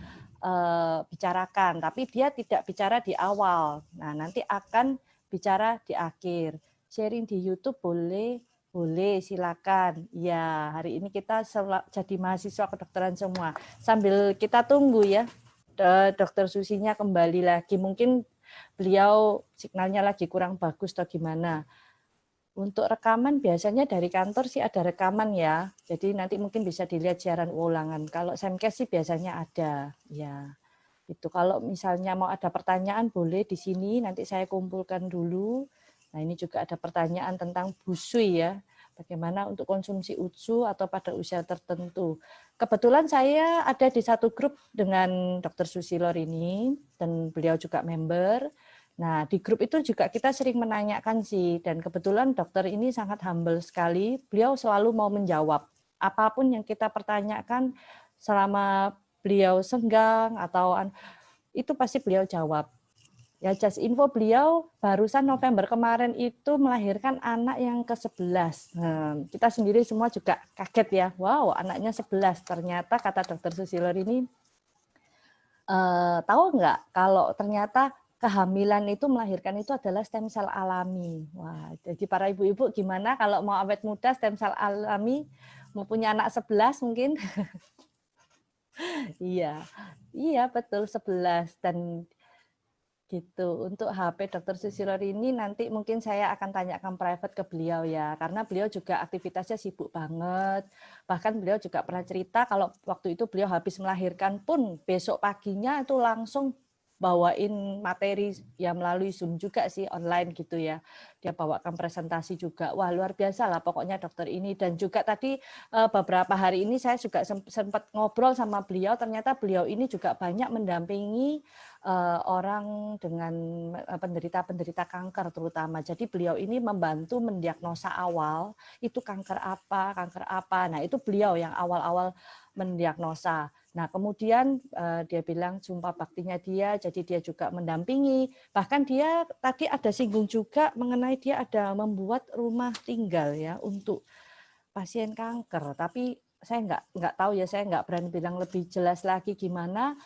bicarakan, tapi dia tidak bicara di awal. Nah, nanti akan bicara di akhir. Sharing di YouTube boleh, Boleh, silakan. Ya, hari ini kita jadi mahasiswa kedokteran semua. Sambil kita tunggu ya, Dokter Susinya kembali lagi. Mungkin beliau signalnya lagi kurang bagus atau gimana. Untuk rekaman biasanya dari kantor sih ada rekaman ya. Jadi nanti mungkin bisa dilihat siaran ulangan. Kalau Semkes sih biasanya ada. Ya, itu kalau misalnya mau ada pertanyaan boleh di sini. Nanti saya kumpulkan dulu. Nah, ini juga ada pertanyaan tentang busui ya. Bagaimana untuk konsumsi UTSU atau pada usia tertentu. Kebetulan saya ada di satu grup dengan Dr. Susilor ini, dan beliau juga member. Nah, di grup itu juga kita sering menanyakan sih, dan kebetulan dokter ini sangat humble sekali. Beliau selalu mau menjawab. Apapun yang kita pertanyakan selama beliau senggang atau itu pasti beliau jawab. Ya, just info beliau barusan November kemarin itu melahirkan anak yang ke-11. Nah, kita sendiri semua juga kaget ya. Wow, anaknya 11. Ternyata kata Dokter Susilor ini, tahu nggak kalau ternyata kehamilan itu melahirkan itu adalah stem cell alami. Wah, jadi para ibu-ibu gimana kalau mau awet muda stem cell alami, mau punya anak 11 mungkin? Iya, iya betul 11 dan gitu. Untuk HP Dr. Susilor ini nanti mungkin saya akan tanyakan private ke beliau ya, karena beliau juga aktivitasnya sibuk banget. Bahkan beliau juga pernah cerita kalau waktu itu beliau habis melahirkan pun besok paginya itu langsung bawain materi ya melalui Zoom juga sih online gitu ya. Dia bawakan presentasi juga. Wah, luar biasa lah pokoknya dokter ini. Dan juga tadi beberapa hari ini saya juga sempat ngobrol sama beliau, ternyata beliau ini juga banyak mendampingi orang dengan penderita-penderita kanker terutama. Jadi beliau ini membantu mendiagnosa awal itu kanker apa. Nah, itu beliau yang awal-awal mendiagnosa. Nah, kemudian dia bilang sumpah baktinya dia, jadi dia juga mendampingi. Bahkan dia tadi ada singgung juga mengenai dia ada membuat rumah tinggal ya untuk pasien kanker. Tapi saya nggak tahu ya, saya nggak berani bilang lebih jelas lagi gimana.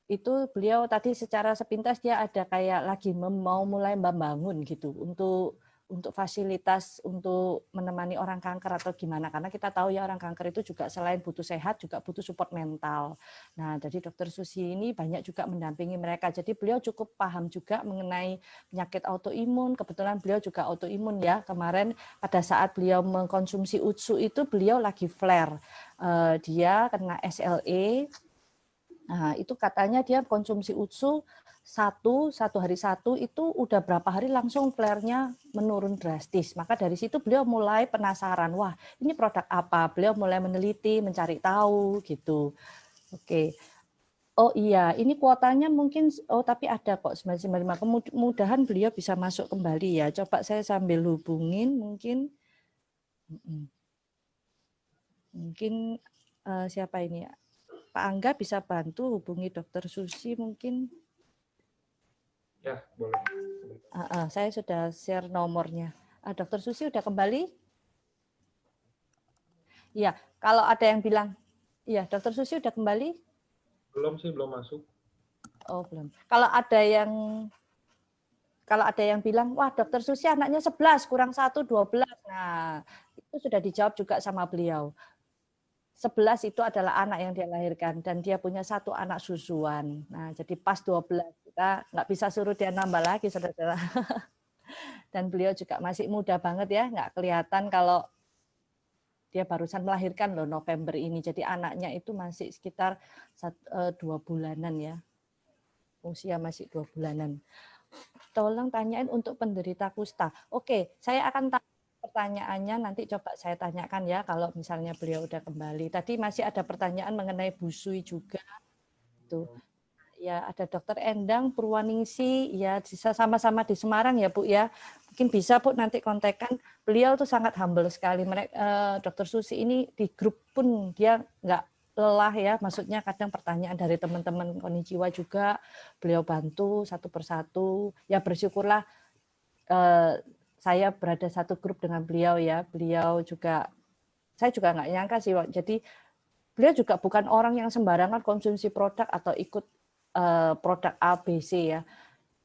Itu beliau tadi secara sepintas dia ada kayak lagi mau mulai membangun gitu untuk fasilitas untuk menemani orang kanker atau gimana, karena kita tahu ya orang kanker itu juga selain butuh sehat juga butuh support mental. Nah, jadi Dokter Susi ini banyak juga mendampingi mereka. Jadi beliau cukup paham juga mengenai penyakit autoimun. Kebetulan beliau juga autoimun ya. Kemarin pada saat beliau mengkonsumsi UTSU itu beliau lagi flare. Dia kena SLE. Nah, itu katanya dia konsumsi UTSU satu hari satu itu udah berapa hari langsung flare-nya menurun drastis. Maka dari situ beliau mulai penasaran, wah ini produk apa? Beliau mulai meneliti, mencari tahu gitu. Oke. Oh iya, ini kuotanya mungkin, oh tapi ada kok 995. Kemudahan beliau bisa masuk kembali ya. Coba saya sambil hubungin mungkin. Mungkin siapa ini ya? Pak Angga bisa bantu hubungi Dokter Susi mungkin. Ya, boleh. Saya sudah share nomornya. Dokter Susi udah kembali? Iya, kalau ada yang bilang, iya Dokter Susi udah kembali? Belum sih, belum masuk. Oh belum. Kalau ada yang bilang, wah Dokter Susi anaknya 11, kurang 1, 12. Nah, itu sudah dijawab juga sama beliau. 11 itu adalah anak yang dia lahirkan dan dia punya 1 anak susuan. Nah, jadi pas 12. Kita nggak bisa suruh dia nambah lagi, saudara-saudara. Dan beliau juga masih muda banget ya, nggak kelihatan kalau dia barusan melahirkan loh November ini. Jadi anaknya itu masih sekitar 2 bulanan ya. Usia masih 2 bulanan. Tolong tanyain untuk penderita kusta. Oke, saya akan tanya pertanyaannya, nanti coba saya tanyakan ya kalau misalnya beliau udah kembali. Tadi masih ada pertanyaan mengenai busui juga. Tuh. Ya, ada Dokter Endang Purwaningsi, ya sama-sama di Semarang ya Bu ya. Mungkin bisa Bu nanti kontekan. Beliau tuh sangat humble sekali. Dokter Susi ini di grup pun dia nggak lelah ya. Maksudnya kadang pertanyaan dari teman-teman Konnichiwa juga beliau bantu satu persatu. Ya bersyukurlah saya berada satu grup dengan beliau ya. Beliau juga, saya juga nggak nyangka sih. Jadi beliau juga bukan orang yang sembarangan konsumsi produk atau ikut produk ABC ya.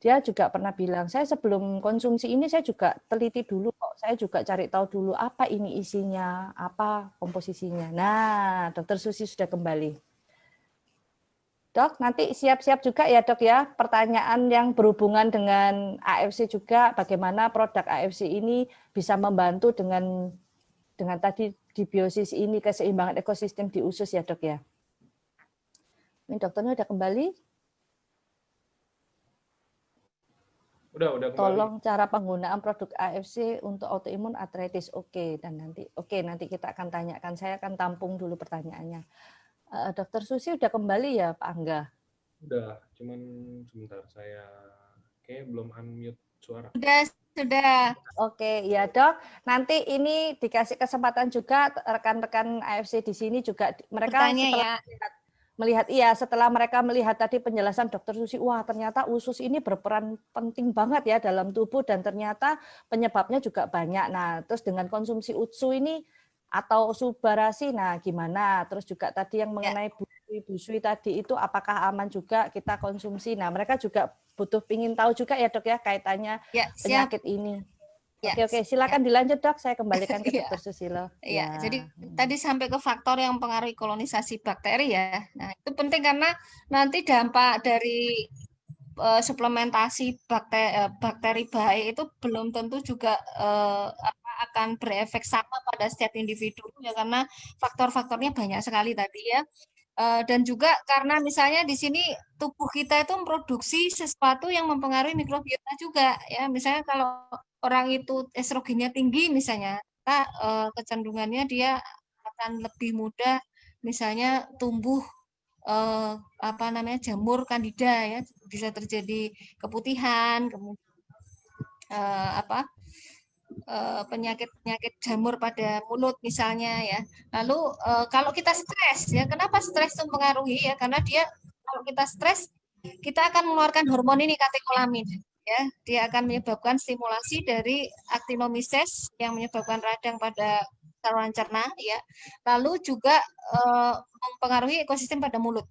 dia juga pernah bilang, saya sebelum konsumsi ini saya juga teliti dulu kok, saya juga cari tahu dulu apa ini isinya, apa komposisinya. Nah, Dokter Susi sudah kembali. Dok, nanti siap-siap juga ya dok ya, pertanyaan yang berhubungan dengan AFC juga, bagaimana produk AFC ini bisa membantu dengan tadi dibiosis ini, keseimbangan ekosistem di usus ya dok ya. Ini dokternya udah kembali. Udah kembali. Tolong cara penggunaan produk AFC untuk autoimun arthritis. Oke, nanti kita akan tanyakan. Saya akan tampung dulu pertanyaannya. Dokter Susi udah kembali ya Pak Angga? Udah, cuman sebentar saya kayak belum unmute suara. Sudah. Oke, ya dok. Nanti ini dikasih kesempatan juga rekan-rekan AFC di sini juga mereka Bertanya, setelah mereka melihat tadi penjelasan Dokter Susi, wah ternyata usus ini berperan penting banget ya dalam tubuh dan ternyata penyebabnya juga banyak. Nah, terus dengan konsumsi UTSU ini atau subarasi, nah gimana? Terus juga tadi yang mengenai busui tadi itu apakah aman juga kita konsumsi? Nah, mereka juga ingin tahu juga ya dok ya kaitannya penyakit ini. Oke, silakan dilanjut dok. Saya kembalikan ke Dokter Susilo. Ya, jadi tadi sampai ke faktor yang mempengaruhi kolonisasi bakteri ya. Nah, itu penting karena nanti dampak dari suplementasi bakteri baik itu belum tentu juga akan berefek sama pada setiap individu ya karena faktor-faktornya banyak sekali tadi ya. Dan juga karena misalnya di sini tubuh kita itu memproduksi sesuatu yang mempengaruhi mikrobiota juga ya. Misalnya kalau orang itu estrogennya tinggi misalnya, kecenderungannya dia akan lebih mudah misalnya tumbuh jamur kandida ya, bisa terjadi keputihan, kemudian penyakit jamur pada mulut misalnya ya. Lalu kalau kita stres ya, kenapa stres itu mempengaruhi ya? Karena kalau kita stres kita akan mengeluarkan hormon ini katekolamin ya. Dia akan menyebabkan stimulasi dari aktinomises yang menyebabkan radang pada saluran cerna ya. Lalu juga mempengaruhi ekosistem pada mulut.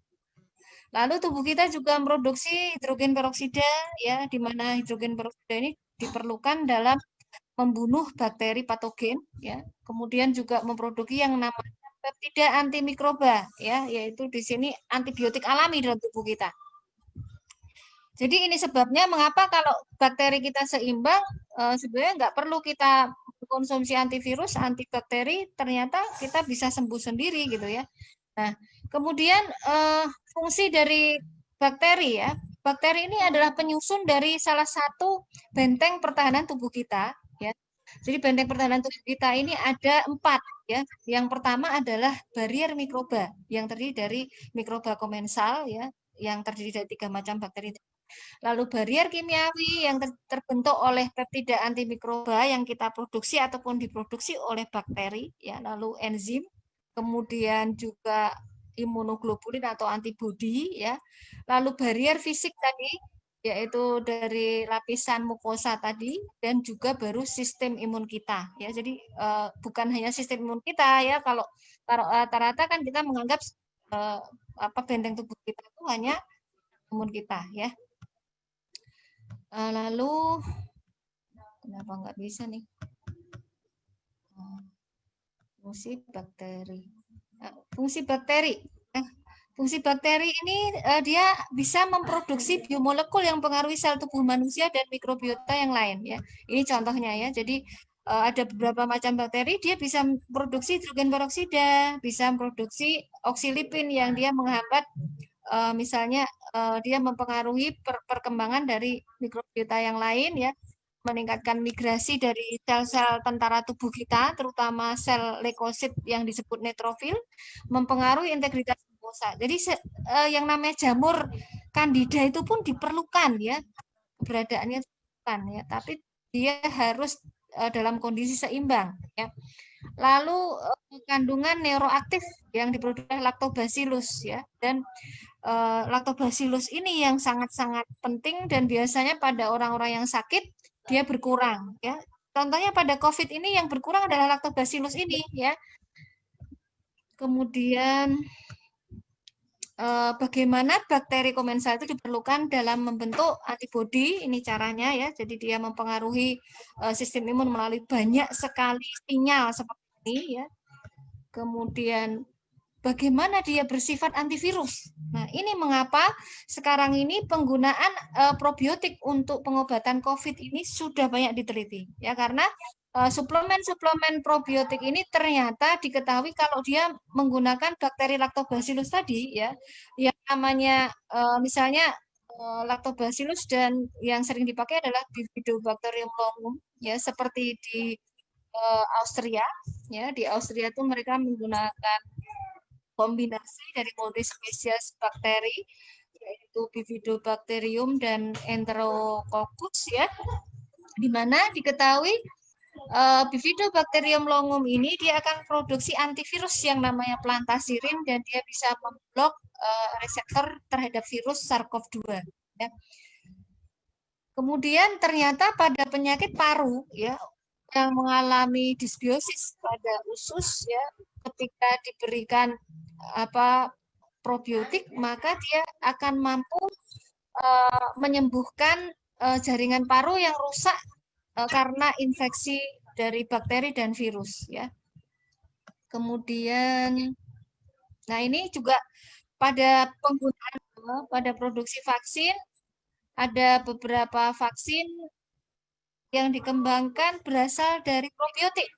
Lalu tubuh kita juga memproduksi hidrogen peroksida ya, di mana hidrogen peroksida ini diperlukan dalam membunuh bakteri patogen ya. Kemudian juga memproduksi yang namanya peptida antimikroba ya, yaitu di sini antibiotik alami dalam tubuh kita. Jadi ini sebabnya mengapa kalau bakteri kita seimbang sebenarnya nggak perlu kita konsumsi antivirus, antibakteri, ternyata kita bisa sembuh sendiri gitu ya. Nah, kemudian fungsi dari bakteri ya. Bakteri ini adalah penyusun dari salah satu benteng pertahanan tubuh kita ya. Jadi benteng pertahanan tubuh kita ini ada 4 ya. Yang pertama adalah barier mikroba yang terdiri dari mikroba komensal ya, yang terdiri dari 3 macam bakteri. Lalu barier kimiawi yang terbentuk oleh peptida antimikroba yang kita produksi ataupun diproduksi oleh bakteri ya. Lalu enzim, kemudian juga imunoglobulin atau antibodi ya. Lalu barier fisik tadi yaitu dari lapisan mukosa tadi dan juga baru sistem imun kita ya. Jadi bukan hanya sistem imun kita ya, kalau rata-rata kan kita menganggap benteng tubuh kita itu hanya imun kita ya. Lalu kenapa nggak bisa nih? Fungsi bakteri. Fungsi bakteri. Fungsi bakteri ini dia bisa memproduksi biomolekul yang mempengaruhi sel tubuh manusia dan mikrobiota yang lain ya. Ini contohnya ya. Jadi ada beberapa macam bakteri, dia bisa memproduksi hidrogen peroksida, bisa memproduksi oksilipin yang dia menghambat misalnya dia mempengaruhi perkembangan dari mikrobiota yang lain ya, meningkatkan migrasi dari sel-sel tentara tubuh kita, terutama sel leukosit yang disebut neutrofil, mempengaruhi integritas mukosa. Jadi yang namanya jamur kandida itu pun diperlukan ya, keberadaannya diperlukan ya, tapi dia harus dalam kondisi seimbang ya. Lalu kandungan neuroaktif yang diproduksi oleh lactobacillus ya, dan lactobacillus ini yang sangat-sangat penting dan biasanya pada orang-orang yang sakit dia berkurang ya. Contohnya pada COVID ini yang berkurang adalah lactobacillus ini ya. Kemudian bagaimana bakteri komensa itu diperlukan dalam membentuk antibodi. Ini caranya ya. Jadi dia mempengaruhi sistem imun melalui banyak sekali sinyal seperti ini ya. Kemudian bagaimana dia bersifat antivirus. Nah, ini mengapa sekarang ini penggunaan probiotik untuk pengobatan COVID ini sudah banyak diteliti. Ya, karena suplemen-suplemen probiotik ini ternyata diketahui kalau dia menggunakan bakteri Lactobacillus tadi ya, yang namanya misalnya Lactobacillus, dan yang sering dipakai adalah Bifidobacterium longum ya, seperti di Austria ya. Di Austria itu mereka menggunakan kombinasi dari multispesies bakteri, yaitu Bifidobacterium dan Enterococcus ya, di mana diketahui Bifidobacterium longum ini dia akan produksi antivirus yang namanya plantasirin, dan dia bisa memblok reseptor terhadap virus SARS-CoV-2 ya. Kemudian ternyata pada penyakit paru ya, yang mengalami disbiosis pada usus ya, ketika diberikan probiotik, maka dia akan mampu menyembuhkan jaringan paru yang rusak karena infeksi dari bakteri dan virus ya. Kemudian, nah ini juga pada penggunaan pada produksi vaksin, ada beberapa vaksin yang dikembangkan berasal dari probiotik,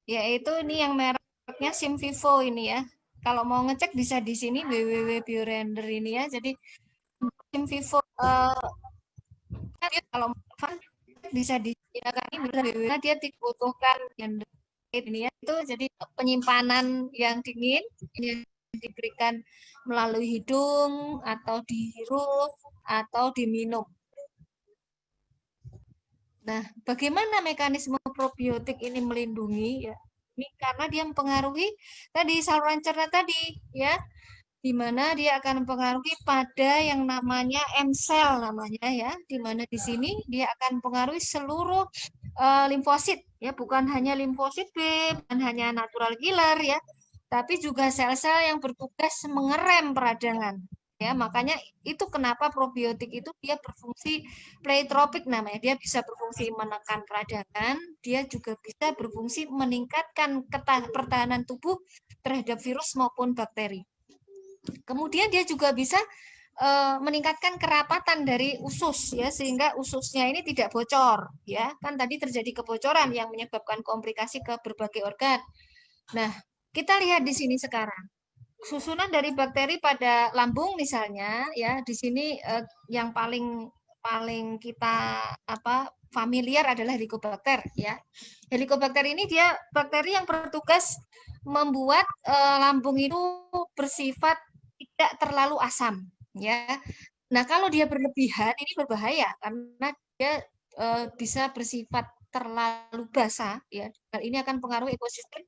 yaitu ini yang mereknya Simvivo ini ya. Kalau mau ngecek bisa di sini www.biorender ini ya. Jadi Simvivo kalau bisa digunakan ini, dia dibutuhkan ini ya, itu jadi penyimpanan yang dingin yang diberikan melalui hidung atau dihirup atau diminum. Nah, bagaimana mekanisme probiotik ini melindungi ya? Ini karena dia mempengaruhi tadi saluran cerna tadi ya, di mana dia akan mempengaruhi pada yang namanya M-cell namanya ya, di mana di sini dia akan mempengaruhi seluruh limfosit ya, bukan hanya limfosit B, bukan hanya natural killer ya, tapi juga sel-sel yang bertugas mengerem peradangan ya. Makanya itu kenapa probiotik itu dia berfungsi pleiotropik namanya, dia bisa berfungsi menekan peradangan, dia juga bisa berfungsi meningkatkan pertahanan tubuh terhadap virus maupun bakteri. Kemudian dia juga bisa meningkatkan kerapatan dari usus ya, sehingga ususnya ini tidak bocor ya. Kan tadi terjadi kebocoran yang menyebabkan komplikasi ke berbagai organ. Nah, kita lihat di sini sekarang. Susunan dari bakteri pada lambung misalnya ya, di sini yang paling kita familiar adalah Helicobacter ya. Helicobacter ini dia bakteri yang bertugas membuat lambung itu bersifat tidak terlalu asam ya. Nah, kalau dia berlebihan ini berbahaya karena dia bisa bersifat terlalu basah ya. Dan ini akan pengaruh ekosistem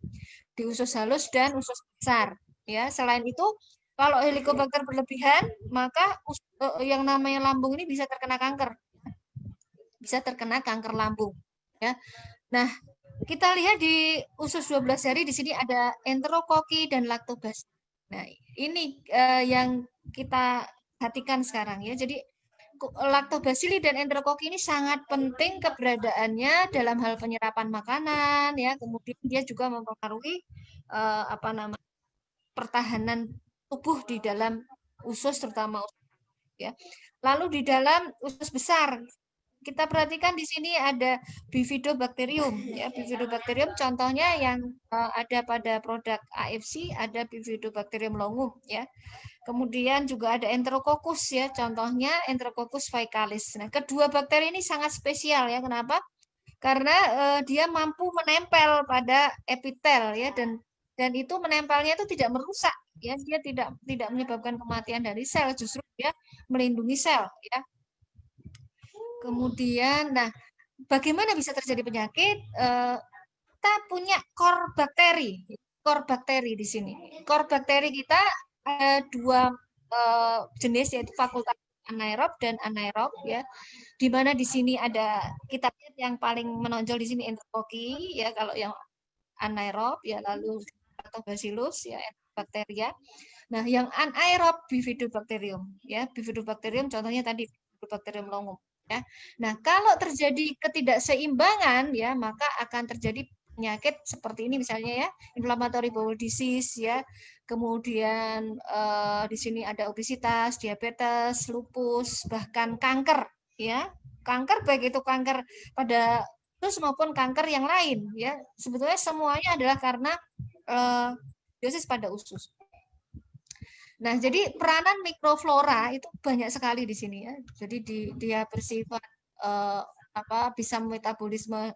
di usus halus dan usus besar ya. Selain itu, kalau Helicobacter berlebihan, maka yang namanya lambung ini bisa terkena kanker. Bisa terkena kanker lambung ya. Nah, kita lihat di usus 12 hari di sini ada Enterokoki dan Lactobacillus. Nah, ini yang kita perhatikan sekarang ya. Jadi Lactobacillus dan Enterokoki ini sangat penting keberadaannya dalam hal penyerapan makanan ya. Kemudian dia juga mempengaruhi pertahanan tubuh di dalam usus, terutama ya. Lalu di dalam usus besar kita perhatikan di sini ada Bifidobacterium ya. Bifidobacterium contohnya yang ada pada produk AFC, ada Bifidobacterium longum ya. Kemudian juga ada Enterococcus ya, contohnya Enterococcus faecalis. Nah, kedua bakteri ini sangat spesial ya. Kenapa? Karena dia mampu menempel pada epitel ya, dan itu menempelnya itu tidak merusak ya, dia tidak menyebabkan kematian dari sel, justru dia melindungi sel ya. Kemudian, nah, bagaimana bisa terjadi penyakit? Kita punya core bakteri di sini. Core bakteri kita ada dua jenis, yaitu fakultatif anaerob dan anaerob ya. Di mana di sini ada, kita lihat yang paling menonjol di sini Enterokoki ya, kalau yang anaerob ya, lalu Lactobacillus ya, bakteria. Nah, yang anaerob Bifidobacterium ya, Bifidobacterium contohnya tadi Bifidobacterium longum ya. Nah, kalau terjadi ketidakseimbangan ya, maka akan terjadi penyakit seperti ini misalnya ya, inflammatory bowel disease ya. Kemudian di sini ada obesitas, diabetes, lupus, bahkan kanker ya. Kanker baik itu kanker pada usus maupun kanker yang lain ya. Sebetulnya semuanya adalah karena biosis pada usus. Nah, jadi peranan mikroflora itu banyak sekali di sini ya. Jadi dia bersifat bisa metabolisme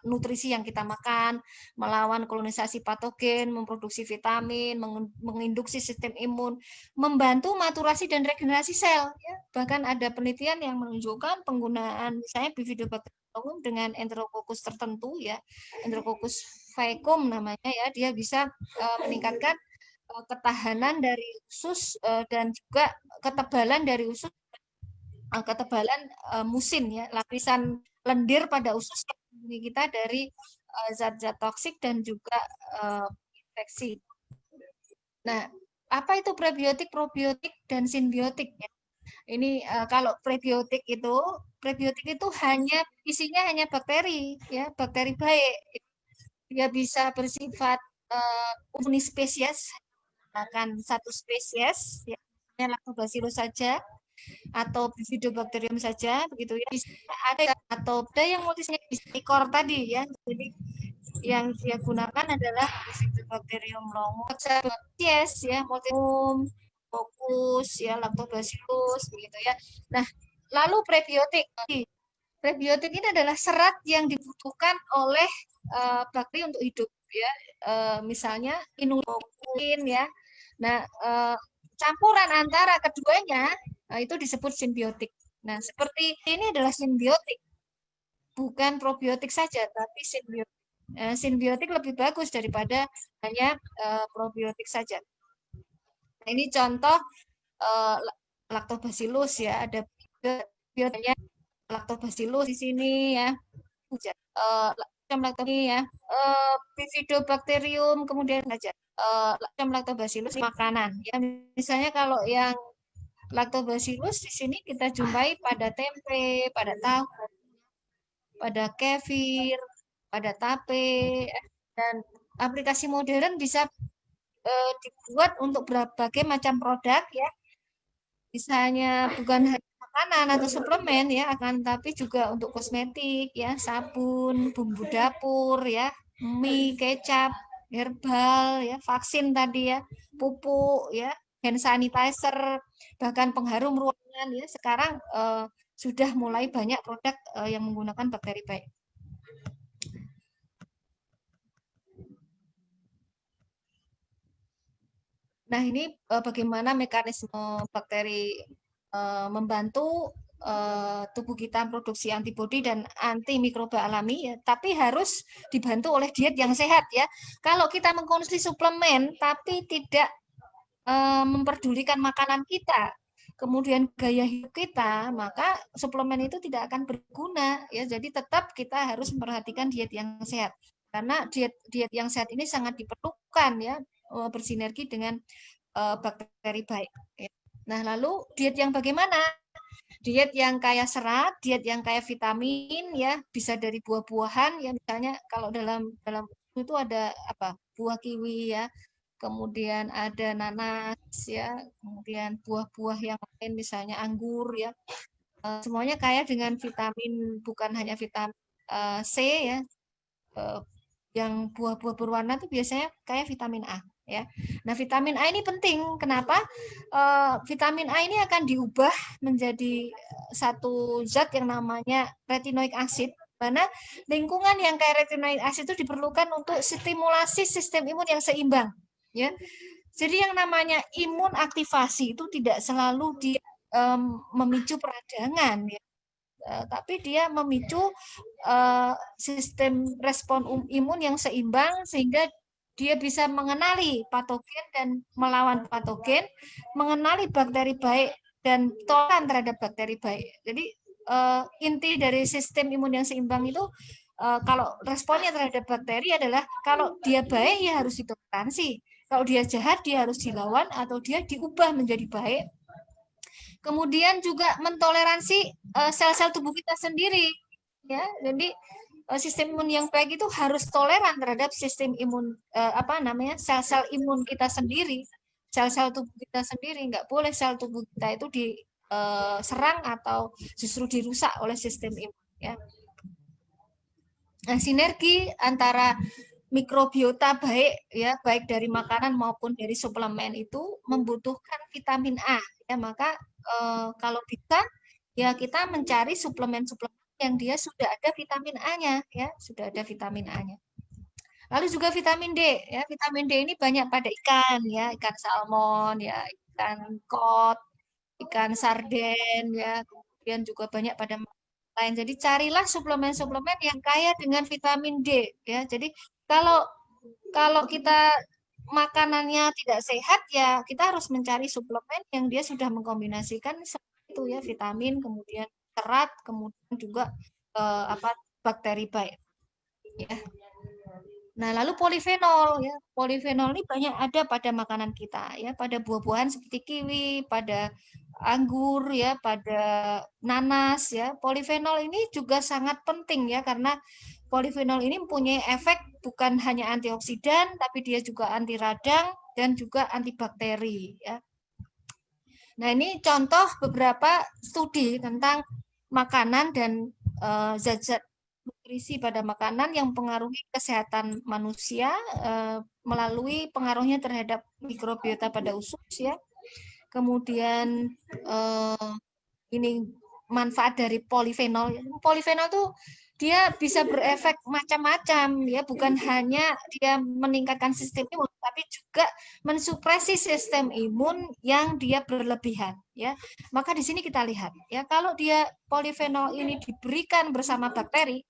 nutrisi yang kita makan, melawan kolonisasi patogen, memproduksi vitamin, menginduksi sistem imun, membantu maturasi dan regenerasi sel. Ya. Bahkan ada penelitian yang menunjukkan penggunaan misalnya Bifidobacterium dengan Enterococcus tertentu ya, Enterococcus faecum namanya ya, dia bisa meningkatkan ketahanan dari usus dan juga ketebalan dari usus, ketebalan musin ya, lapisan lendir pada usus yang melindungi kita dari zat-zat toksik dan juga infeksi. Nah, apa itu prebiotik, probiotik, dan simbiotik ya? Ini kalau prebiotik itu hanya isinya hanya bakteri ya, bakteri baik. Dia bisa bersifat unispesies, akan satu spesies ya, Lactobacillus saja atau Bifidobacterium saja begitu ya. Bisa ada atau ada yang multisektor tadi ya. Jadi yang dia gunakan adalah Bifidobacterium longum, spesies ya, multium, fokus ya, Lactobacillus begitu ya. Nah, lalu prebiotik. Prebiotik ini adalah serat yang dibutuhkan oleh bakteri untuk hidup ya. Misalnya inulin ya. Nah, campuran antara keduanya itu disebut simbiotik. Nah, seperti ini adalah simbiotik. Bukan probiotik saja, tapi simbiotik. Simbiotik lebih bagus daripada hanya probiotik saja. Nah, ini contoh Lactobacillus ya, ada biotiknya Lactobacillus di sini ya. Ya, Bifidobacterium, kemudian saja Lactobacillus makanan. Ya, misalnya kalau yang Lactobacillus di sini kita jumpai pada tempe, pada tahu, pada kefir, pada tape, dan aplikasi modern bisa dibuat untuk berbagai macam produk ya. Misalnya bukan hanya makanan atau suplemen ya, akan tapi juga untuk kosmetik ya, sabun, bumbu dapur ya, mie, kecap, herbal ya, vaksin tadi ya, pupuk ya, hand sanitizer, bahkan pengharum ruangan ya. Sekarang sudah mulai banyak produk yang menggunakan bakteri baik. Nah, ini bagaimana mekanisme bakteri membantu tubuh kita produksi antibodi dan antimikroba alami ya, tapi harus dibantu oleh diet yang sehat ya. Kalau kita mengkonsumsi suplemen tapi tidak memperdulikan makanan kita, kemudian gaya hidup kita, maka suplemen itu tidak akan berguna ya. Jadi tetap kita harus memperhatikan diet yang sehat. Karena diet yang sehat ini sangat diperlukan ya, bersinergi dengan bakteri baik. Ya. Nah, lalu diet yang bagaimana? Diet yang kaya serat, diet yang kaya vitamin ya, bisa dari buah-buahan ya, misalnya kalau dalam itu ada apa? Buah kiwi ya. Kemudian ada nanas ya, kemudian buah-buah yang lain misalnya anggur ya. Semuanya kaya dengan vitamin, bukan hanya vitamin C ya. Yang buah-buah berwarna itu biasanya kaya vitamin A ya. Nah, vitamin A ini penting. Kenapa? Vitamin A ini akan diubah menjadi satu zat yang namanya retinoic acid, mana lingkungan yang kayak retinoic acid itu diperlukan untuk stimulasi sistem imun yang seimbang ya. Jadi yang namanya imun aktivasi itu tidak selalu dia memicu peradangan ya. Tapi dia memicu sistem respon imun yang seimbang sehingga dia bisa mengenali patogen dan melawan patogen, mengenali bakteri baik dan toleran terhadap bakteri baik. Jadi inti dari sistem imun yang seimbang itu kalau responnya terhadap bakteri adalah kalau dia baik ya harus ditoleransi, kalau dia jahat dia harus dilawan atau dia diubah menjadi baik. Kemudian juga mentoleransi sel-sel tubuh kita sendiri, ya. Jadi sistem imun yang baik itu harus toleran terhadap sistem imun sel-sel imun kita sendiri, sel-sel tubuh kita sendiri. Nggak boleh sel tubuh kita itu diserang atau justru dirusak oleh sistem imun, ya. Nah, sinergi antara mikrobiota baik, ya, baik dari makanan maupun dari suplemen itu membutuhkan vitamin A, ya. Maka kalau bisa ya kita mencari suplemen-suplemen yang dia sudah ada vitamin A-nya, ya, sudah ada vitamin A-nya. Lalu juga vitamin D, ya. Vitamin D ini banyak pada ikan, ya, ikan salmon, ya, ikan kod, ikan sarden, ya. Kemudian juga banyak pada lain. Jadi carilah suplemen-suplemen yang kaya dengan vitamin D, ya. Jadi kalau kita makanannya tidak sehat, ya kita harus mencari suplemen yang dia sudah mengkombinasikan itu, ya, vitamin, kemudian serat, kemudian juga bakteri baik, ya. Nah, lalu polifenol, ya. Polifenol ini banyak ada pada makanan kita, ya, pada buah-buahan seperti kiwi, pada anggur, ya, pada nanas, ya. Polifenol ini juga sangat penting, ya, karena polifenol ini mempunyai efek bukan hanya antioksidan, tapi dia juga anti radang dan juga antibakteri, ya. Nah, ini contoh beberapa studi tentang makanan dan zat-zat nutrisi pada makanan yang mempengaruhi kesehatan manusia melalui pengaruhnya terhadap mikrobiota pada usus, ya. Kemudian ini manfaat dari polifenol. Polifenol tuh dia bisa berefek macam-macam, ya, bukan hanya dia meningkatkan sistem imun, tapi juga mensupresi sistem imun yang dia berlebihan, ya. Maka di sini kita lihat, ya, kalau dia polifenol ini diberikan bersama bakteri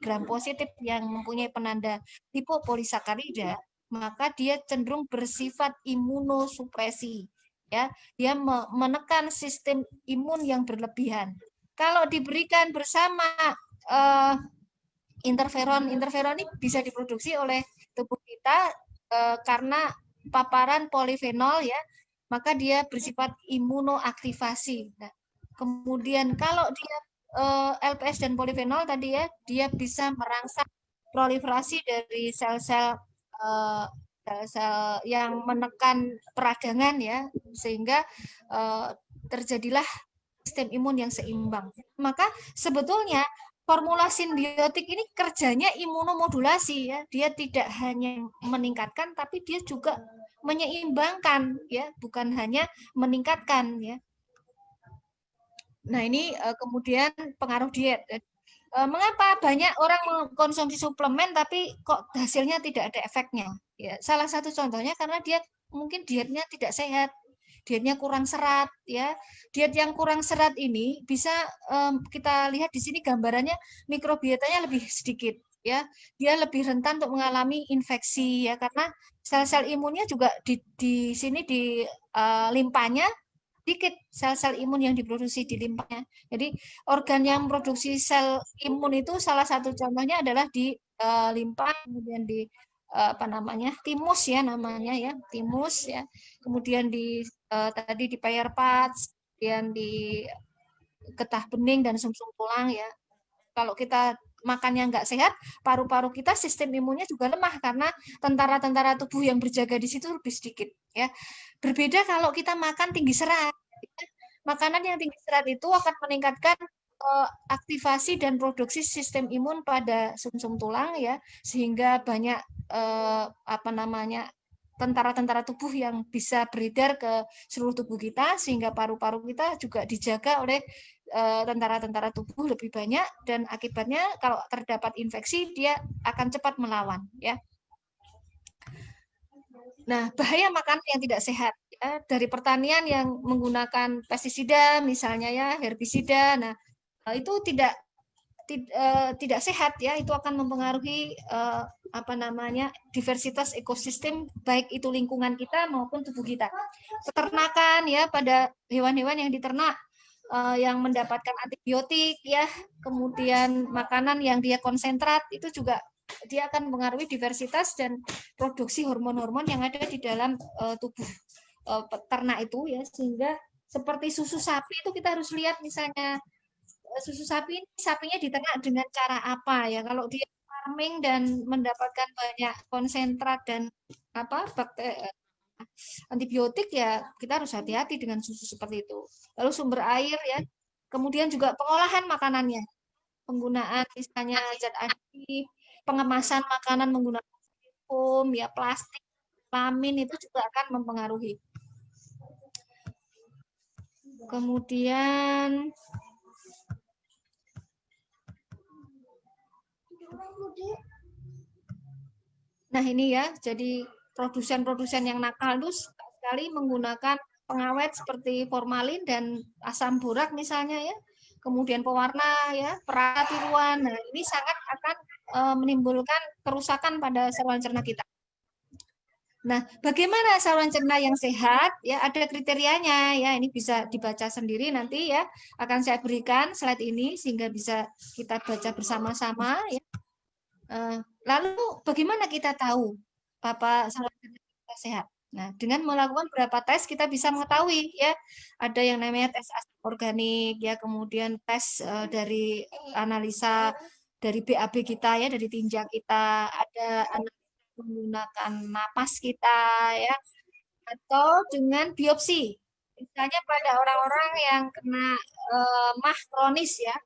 gram positif yang mempunyai penanda lipopolisakarida, maka dia cenderung bersifat imunosupresi, ya. Dia menekan sistem imun yang berlebihan. Kalau diberikan bersama interferon ini bisa diproduksi oleh tubuh kita karena paparan polifenol, ya, maka dia bersifat imunoaktivasi. Nah, kemudian kalau dia LPS dan polifenol tadi, ya, dia bisa merangsang proliferasi dari sel-sel yang menekan peradangan, ya, sehingga terjadilah sistem imun yang seimbang. Maka sebetulnya formula simbiotik ini kerjanya imunomodulasi, ya. Dia tidak hanya meningkatkan tapi dia juga menyeimbangkan, ya, bukan hanya meningkatkan, ya. Nah, ini kemudian pengaruh diet. Mengapa banyak orang mengkonsumsi suplemen tapi kok hasilnya tidak ada efeknya? Ya, salah satu contohnya karena dia mungkin dietnya tidak sehat, dietnya kurang serat, ya. Diet yang kurang serat ini bisa kita lihat di sini gambarannya mikrobiotanya lebih sedikit, ya. Dia lebih rentan untuk mengalami infeksi, ya, karena sel-sel imunnya juga di sini di limpanya sedikit sel-sel imun yang diproduksi di limpanya. Jadi organ yang memproduksi sel imun itu salah satu contohnya adalah di limpa, kemudian di timus, ya, namanya, ya, timus, ya. Kemudian tadi di payer parts, kemudian di getah bening dan sumsum tulang, ya. Kalau kita makannya nggak sehat, paru-paru kita sistem imunnya juga lemah karena tentara-tentara tubuh yang berjaga di situ lebih sedikit, ya. Berbeda kalau kita makan tinggi serat. Makanan yang tinggi serat itu akan meningkatkan aktivasi dan produksi sistem imun pada sumsum tulang, ya, sehingga banyak tentara-tentara tubuh yang bisa beredar ke seluruh tubuh kita, sehingga paru-paru kita juga dijaga oleh tentara-tentara tubuh lebih banyak, dan akibatnya kalau terdapat infeksi dia akan cepat melawan, ya. Nah, bahaya makanan yang tidak sehat, ya, dari pertanian yang menggunakan pestisida misalnya, ya, herbisida. Nah, itu tidak sehat, ya. Itu akan mempengaruhi diversitas ekosistem baik itu lingkungan kita maupun tubuh kita. Peternakan, ya, pada hewan-hewan yang diternak yang mendapatkan antibiotik ya, kemudian makanan yang dia konsentrat itu juga dia akan mengaruhi diversitas dan produksi hormon-hormon yang ada di dalam tubuh peternak itu ya, sehingga seperti susu sapi itu kita harus lihat misalnya susu sapi sapinya diternak dengan cara apa ya. Kalau dia farming dan mendapatkan banyak konsentrat dan antibiotik ya kita harus hati-hati dengan susu seperti itu. Lalu sumber air ya. Kemudian juga pengolahan makanannya. Penggunaan misalnya zat adif, pengemasan makanan menggunakan foam ya, plastik, lamin itu juga akan mempengaruhi. Kemudian nah ini ya, jadi produsen-produsen yang nakal itu sekali menggunakan pengawet seperti formalin dan asam borak misalnya ya, kemudian pewarna ya, perawat tiruan. Nah, ini sangat akan menimbulkan kerusakan pada saluran cerna kita. Nah, bagaimana saluran cerna yang sehat? Ya, ada kriterianya ya. Ini bisa dibaca sendiri nanti ya. Akan saya berikan slide ini sehingga bisa kita baca bersama-sama ya. Lalu bagaimana kita tahu Bapak saluran cerna kita sehat? Nah, dengan melakukan beberapa tes kita bisa mengetahui ya. Ada yang namanya tes asam organik ya, kemudian tes dari analisa dari BAB kita ya, dari tinja kita, ada menggunakan napas kita ya, atau dengan biopsi. Misalnya pada orang-orang yang kena MAH kronis ya,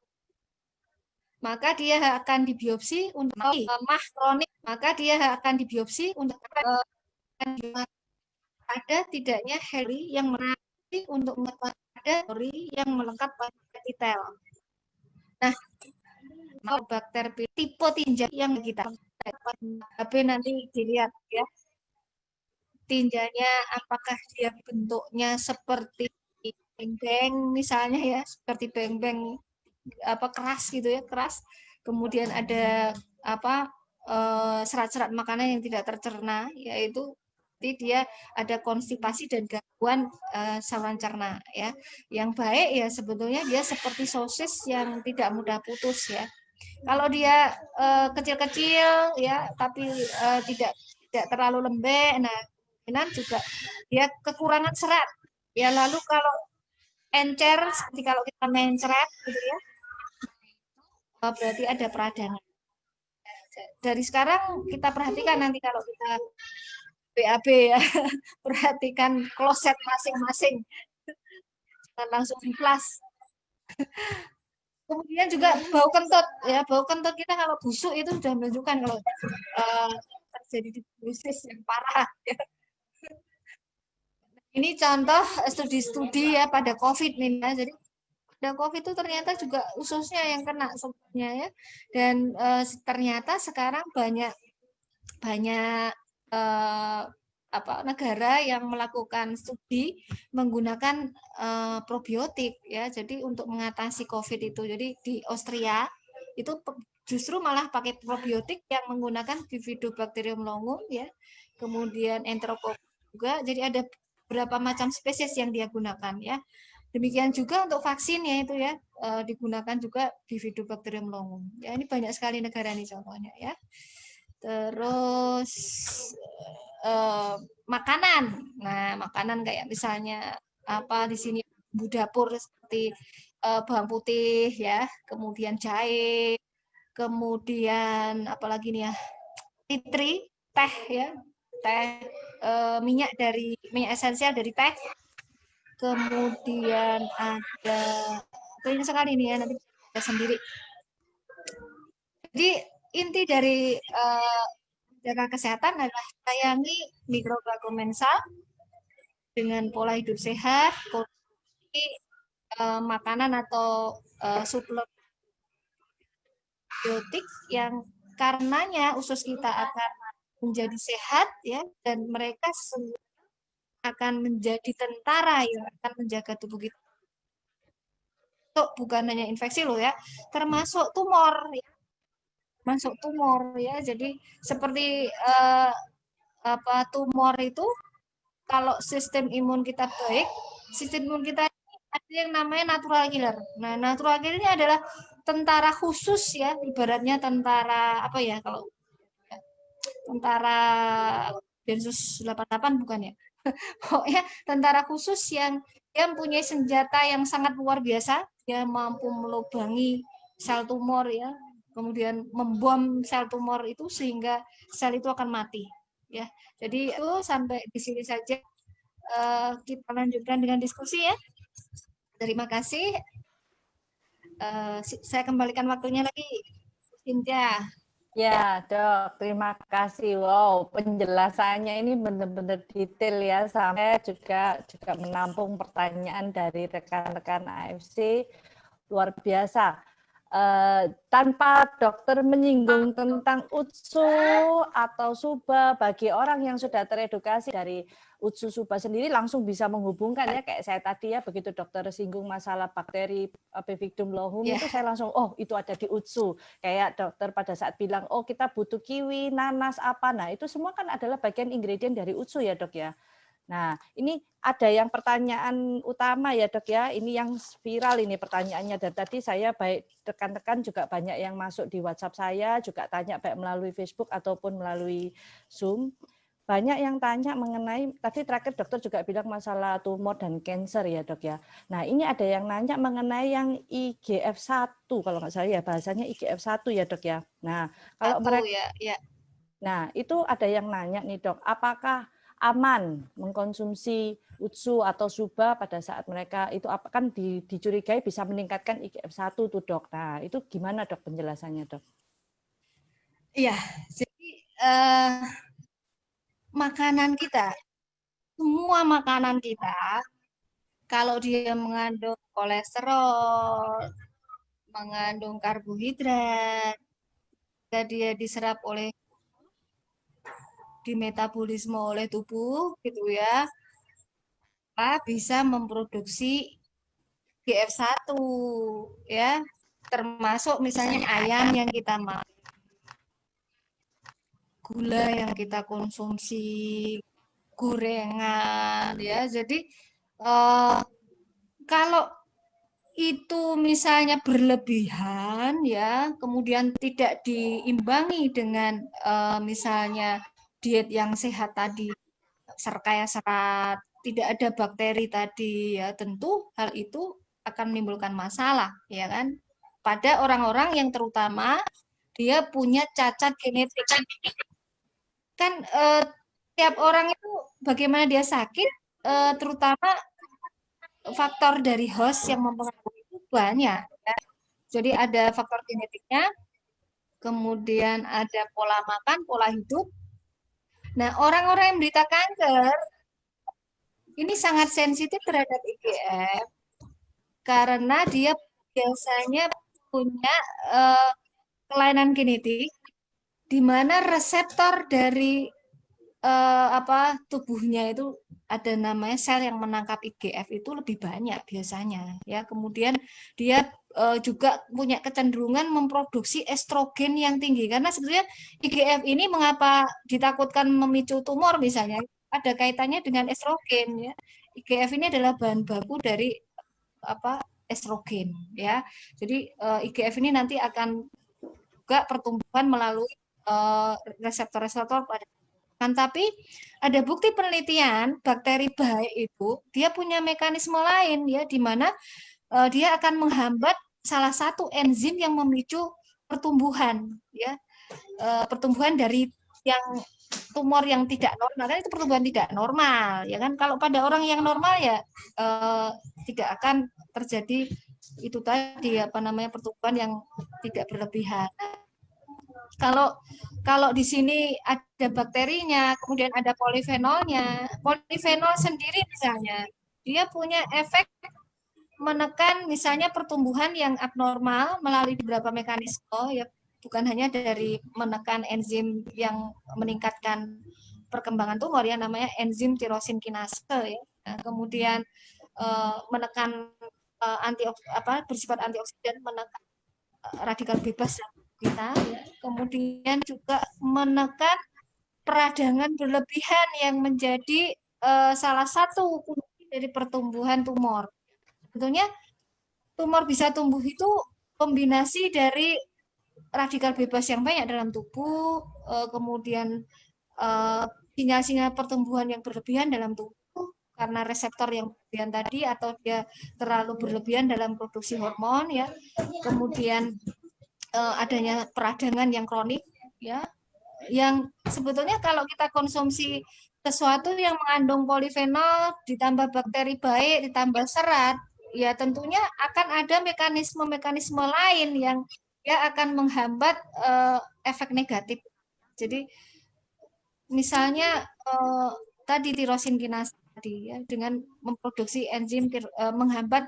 maka dia akan dibiopsi untuk MAH kronis, maka dia akan dibiopsi untuk ada tidaknya heli yang menarik untuk ada heli yang melengkap pada detail. Nah, bakteri tipe tinja yang kita nanti dilihat ya, tinjanya apakah dia bentuknya seperti beng-beng misalnya ya, seperti beng-beng keras gitu ya, keras. Kemudian ada serat-serat makanan yang tidak tercerna, yaitu dia ada konstipasi dan gangguan saluran cerna ya. Yang baik ya sebetulnya dia seperti sosis yang tidak mudah putus ya. Kalau dia kecil-kecil ya, tapi tidak terlalu lembek, nah kemungkinan juga dia kekurangan serat. Ya lalu kalau encer, seperti kalau kita mencret gitu ya, berarti ada peradangan. Dari sekarang kita perhatikan nanti kalau kita BAB ya, perhatikan kloset masing-masing, langsung di kelas. Kemudian juga bau kentut ya, bau kentut kita kalau busuk itu sudah menunjukkan kalau terjadi tuberkulosis yang parah ya. Ini contoh studi-studi ya pada COVID nih ya. Jadi pada COVID itu ternyata juga ususnya yang kena sebenarnya ya. Dan ternyata sekarang banyak negara yang melakukan studi menggunakan probiotik ya. Jadi untuk mengatasi COVID itu. Jadi di Austria itu justru malah pakai probiotik yang menggunakan Bifidobacterium longum ya. Kemudian Enterococcus juga. Jadi ada beberapa macam spesies yang dia gunakan ya. Demikian juga untuk vaksinnya itu ya digunakan juga Bifidobacterium longum. Ya ini banyak sekali negara nih contohnya ya. Terus makanan. Nah, makanan kayak misalnya di sini bumbu dapur seperti bawang putih ya, kemudian jahe, kemudian apalagi nih ya, titri, teh ya, teh minyak esensial dari teh. Kemudian ada banyak sekali nih ya, nanti kita sendiri. Jadi inti dari jaga kesehatan adalah sayangi mikroba komensal dengan pola hidup sehat, konsumsi makanan atau suplemen biotik yang karenanya usus kita akan menjadi sehat ya, dan mereka akan menjadi tentara yang akan menjaga tubuh kita. Itu bukan hanya infeksi loh ya, termasuk tumor ya. Masuk tumor ya. Jadi seperti tumor itu kalau sistem imun kita baik, sistem imun kita ada yang namanya natural killer. Nah, natural killer ini adalah tentara khusus ya, ibaratnya tentara apa ya, kalau tentara Densus 88 bukan ya. Pokoknya tentara khusus yang dia mempunyai senjata yang sangat luar biasa, dia mampu melubangi sel tumor ya, kemudian membom sel tumor itu sehingga sel itu akan mati ya. Jadi itu sampai di sini saja, kita lanjutkan dengan diskusi ya. Terima kasih. Saya kembalikan waktunya lagi, Cynthia. Ya, Dok, terima kasih. Wow, penjelasannya ini benar-benar detail ya, sampai juga menampung pertanyaan dari rekan-rekan AFC. Luar biasa. Tanpa dokter menyinggung tentang UTSU atau SUBA, bagi orang yang sudah teredukasi dari UTSU SUBA sendiri langsung bisa menghubungkan ya, kayak saya tadi ya, begitu dokter singgung masalah bakteri Bifidum lohum itu saya langsung, oh itu ada di UTSU. Kayak dokter pada saat bilang, oh kita butuh kiwi, nanas, apa, nah itu semua kan adalah bagian ingredient dari UTSU ya dok ya. Nah, ini ada yang pertanyaan utama ya dok ya, ini yang viral ini pertanyaannya, dan tadi saya baik rekan-rekan juga banyak yang masuk di WhatsApp saya, juga tanya baik melalui Facebook ataupun melalui Zoom. Banyak yang tanya mengenai, tadi terakhir dokter juga bilang masalah tumor dan cancer ya dok ya. Nah ini ada yang nanya mengenai yang IGF-1, kalau nggak salah ya bahasanya IGF-1 ya dok ya. Nah kalau mereka, nah itu ada yang nanya nih dok, apakah aman mengkonsumsi UTSU atau SUBA pada saat mereka itu kan dicurigai bisa meningkatkan IGF-1 tuh dok. Nah itu gimana dok penjelasannya dok? Iya, jadi makanan kita, semua makanan kita, kalau dia mengandung kolesterol, mengandung karbohidrat, dia diserap oleh, dimetabolisme oleh tubuh gitu ya, bisa memproduksi GF1 ya, termasuk misalnya ayam yang kita makan, gula yang kita konsumsi, gorengan ya. Jadi kalau itu misalnya berlebihan ya, kemudian tidak diimbangi dengan misalnya diet yang sehat tadi, kaya serat, tidak ada bakteri tadi ya, tentu hal itu akan menimbulkan masalah ya kan, pada orang-orang yang terutama dia punya cacat genetik. Kan tiap orang itu bagaimana dia sakit, terutama faktor dari host yang mempengaruhi itu banyak ya. Jadi ada faktor genetiknya, kemudian ada pola makan, pola hidup. Nah, orang-orang yang menderita kanker ini sangat sensitif terhadap IGF karena dia biasanya punya kelainan genetik di mana reseptor dari tubuhnya itu ada namanya sel yang menangkap IGF itu lebih banyak biasanya ya. Kemudian dia juga punya kecenderungan memproduksi estrogen yang tinggi, karena sebetulnya IGF ini mengapa ditakutkan memicu tumor misalnya, ada kaitannya dengan estrogen ya. IGF ini adalah bahan baku dari estrogen ya. Jadi IGF ini nanti akan juga pertumbuhan melalui reseptor-reseptor pada. Tapi ada bukti penelitian bakteri baik itu dia punya mekanisme lain ya, di mana dia akan menghambat salah satu enzim yang memicu pertumbuhan ya, pertumbuhan dari yang tumor yang tidak normal, kan itu pertumbuhan tidak normal ya kan. Kalau pada orang yang normal ya tidak akan terjadi itu tadi pertumbuhan yang tidak berlebihan. Kalau di sini ada bakterinya, kemudian ada polifenolnya. Polifenol sendiri misalnya, dia punya efek menekan misalnya pertumbuhan yang abnormal melalui beberapa mekanisme, ya bukan hanya dari menekan enzim yang meningkatkan perkembangan tumor ya, namanya enzim tirosin kinase ya. Nah, kemudian menekan bersifat antioksidan, menekan radikal bebas kita ya. Kemudian juga menekan peradangan berlebihan yang menjadi salah satu kunci dari pertumbuhan tumor. Sebetulnya tumor bisa tumbuh itu kombinasi dari radikal bebas yang banyak dalam tubuh, kemudian sinyal-sinyal pertumbuhan yang berlebihan dalam tubuh karena reseptor yang berlebihan tadi, atau dia terlalu berlebihan dalam produksi hormon ya. Kemudian adanya peradangan yang kronik ya, yang sebetulnya kalau kita konsumsi sesuatu yang mengandung polifenol ditambah bakteri baik ditambah serat, ya tentunya akan ada mekanisme-mekanisme lain yang ya akan menghambat efek negatif. Jadi misalnya tadi tirosin kinase tadi ya, dengan memproduksi enzim menghambat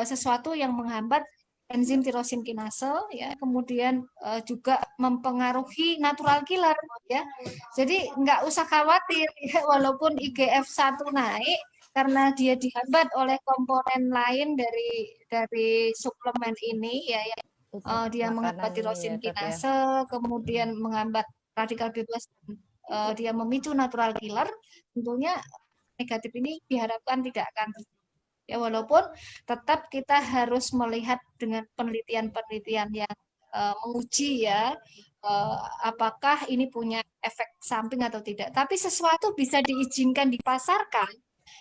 sesuatu yang menghambat enzim tirosin kinase ya, kemudian juga mempengaruhi natural killer ya. Jadi nggak usah khawatir ya, walaupun IGF-1 naik karena dia dihambat oleh komponen lain dari suplemen ini ya, dia menghambat tirosin kinase, kemudian menghambat radikal bebas, dia memicu natural killer, tentunya negatif ini diharapkan tidak akan terjadi. Ya, walaupun tetap kita harus melihat dengan penelitian-penelitian yang menguji ya, apakah ini punya efek samping atau tidak. Tapi sesuatu bisa diizinkan dipasarkan,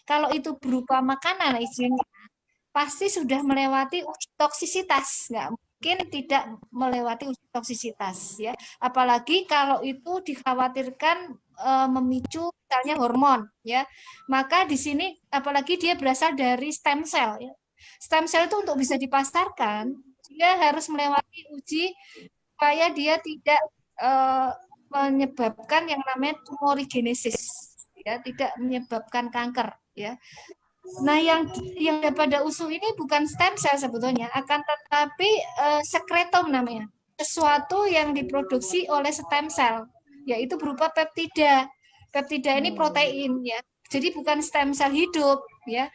kalau itu berupa makanan izinnya, pasti sudah melewati uji toksisitas, nggak mungkin tidak melewati uji toksisitas ya. Apalagi kalau itu dikhawatirkan memicu misalnya hormon ya, maka di sini apalagi dia berasal dari stem cell ya. Stem cell itu untuk bisa dipasarkan dia harus melewati uji supaya dia tidak menyebabkan yang namanya tumorigenesis ya, tidak menyebabkan kanker ya. Nah, yang pada usus ini bukan stem cell sebetulnya, akan tetapi sekretom namanya, sesuatu yang diproduksi oleh stem cell, yaitu berupa peptida. Peptida ini protein ya, jadi bukan stem cell hidup ya.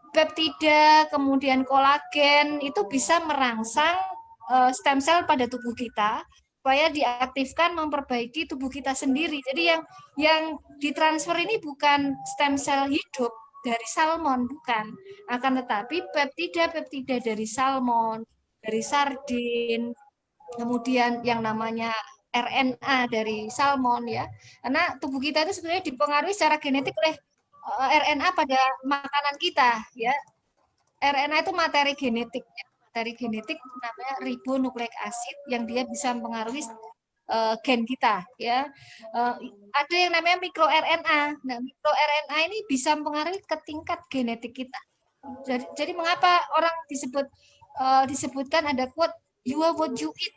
Peptida kemudian kolagen itu bisa merangsang stem cell pada tubuh kita supaya diaktifkan memperbaiki tubuh kita sendiri. Jadi yang ditransfer ini bukan stem cell hidup dari salmon, bukan. Akan tetapi peptida dari salmon, dari sardin, kemudian yang namanya RNA dari salmon ya. Karena tubuh kita itu sebenarnya dipengaruhi secara genetik oleh RNA pada makanan kita ya. RNA itu materi genetik. Materi genetik namanya ribonukleik acid yang dia bisa mempengaruhi gen kita ya. Ada yang namanya mikroRNA. Nah, mikroRNA ini bisa mempengaruhi ke tingkat genetik kita. Jadi mengapa orang disebutkan ada quote you are what you eat.